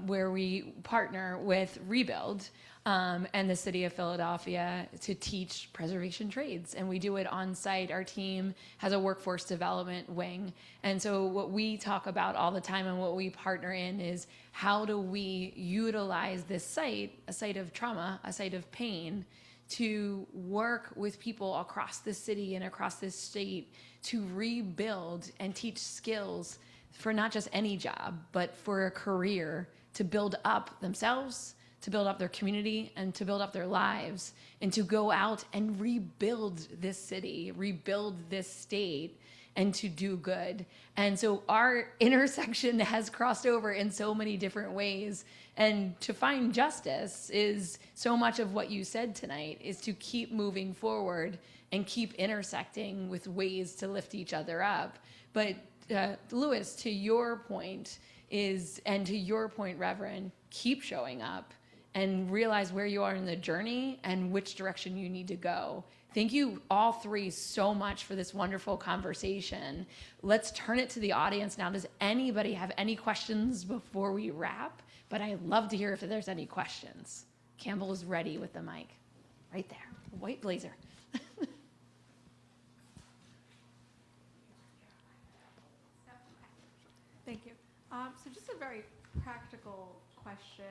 where we partner with Rebuild and the city of Philadelphia to teach preservation trades. And we do it on site. Our team has a workforce development wing. And so what we talk about all the time and what we partner in is how do we utilize this site, a site of trauma, a site of pain, to work with people across the city and across this state to rebuild and teach skills for not just any job, but for a career to build up themselves, to build up their community, and to build up their lives, and to go out and rebuild this city, rebuild this state, and to do good. And so our intersection has crossed over in so many different ways. And to find justice is so much of what you said tonight, is to keep moving forward and keep intersecting with ways to lift each other up. But Louis, to your point and to your point, Reverend, keep showing up and realize where you are in the journey and which direction you need to go. Thank you all three so much for this wonderful conversation. Let's turn it to the audience now. Does anybody have any questions before we wrap? But I'd love to hear if there's any questions. Campbell is ready with the mic. Right there, white blazer. Thank you. So just a very practical question.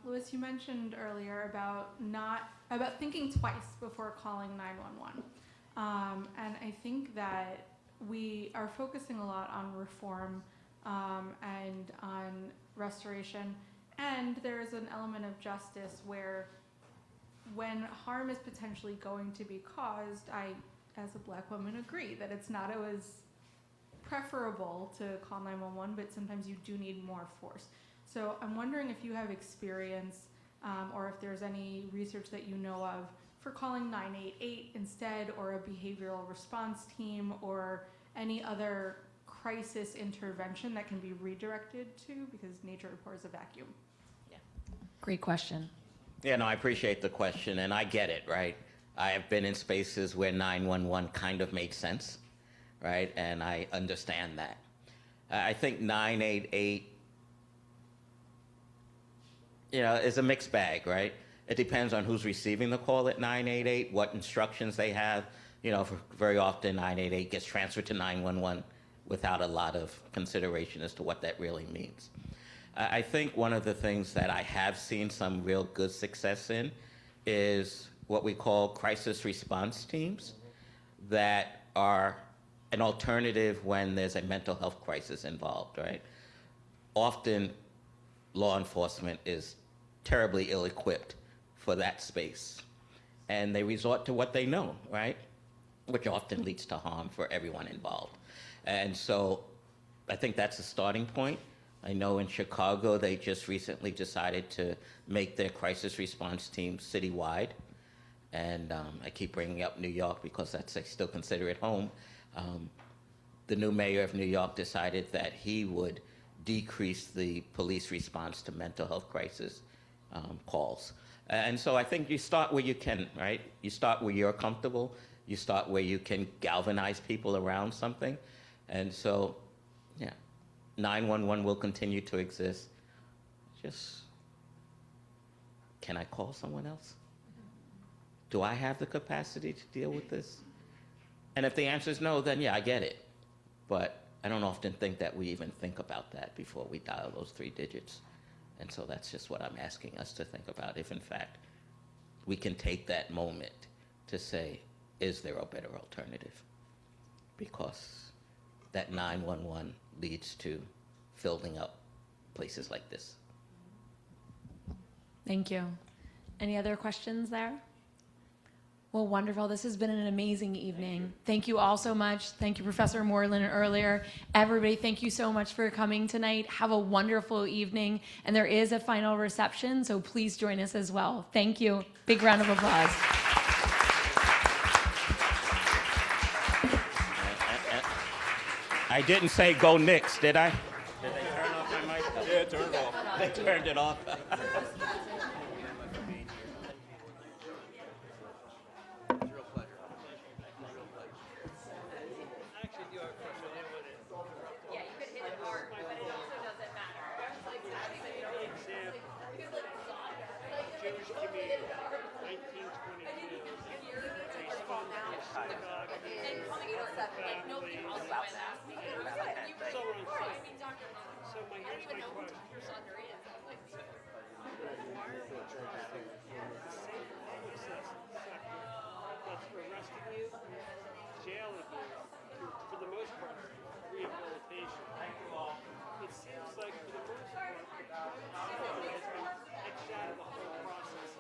Louis, you mentioned earlier about thinking twice before calling 911. And I think that we are focusing a lot on reform and on restoration. And there is an element of justice where when harm is potentially going to be caused, I, as a Black woman, agree that it's not always preferable to call 911, but sometimes you do need more force. So I'm wondering if you have experience or if there's any research that you know of for calling 988 instead, or a behavioral response team, or any other crisis intervention that can be redirected to, because nature abhors a vacuum. Yeah. Great question. Yeah, no, I appreciate the question, and I get it, right? I have been in spaces where 911 kind of made sense, right? And I understand that. I think 988, is a mixed bag, right? It depends on who's receiving the call at 988, what instructions they have. Very often 988 gets transferred to 911 without a lot of consideration as to what that really means. I think one of the things that I have seen some real good success in is what we call crisis response teams that are an alternative when there's a mental health crisis involved, right? Often law enforcement is terribly ill-equipped for that space, and they resort to what they know, right? Which often leads to harm for everyone involved. And so I think that's a starting point. I know in Chicago, they just recently decided to make their crisis response team citywide. And I keep bringing up New York because I still consider it home. The new mayor of New York decided that he would decrease the police response to mental health crisis calls. And so I think you start where you can, right? You start where you're comfortable. You start where you can galvanize people around something. And so, yeah, 911 will continue to exist. Just, can I call someone else? Do I have the capacity to deal with this? And if the answer is no, then yeah, I get it. But I don't often think that we even think about that before we dial those 3 digits. And so that's just what I'm asking us to think about, if in fact we can take that moment to say, is there a better alternative? Because that 911 leads to filling up places like this. Thank you. Any other questions there? Well, wonderful. This has been an amazing evening. Thank you all so much. Thank you, Professor Moreland, earlier. Everybody, thank you so much for coming tonight. Have a wonderful evening. And there is a final reception, so please join us as well. Thank you. Big round of applause. I didn't say go Knicks, did I? Did they turn off my mic? Yeah, turn it off. They turned it off. For the most part, rehabilitation. It seems like for the most part, it has been etched out of the whole process.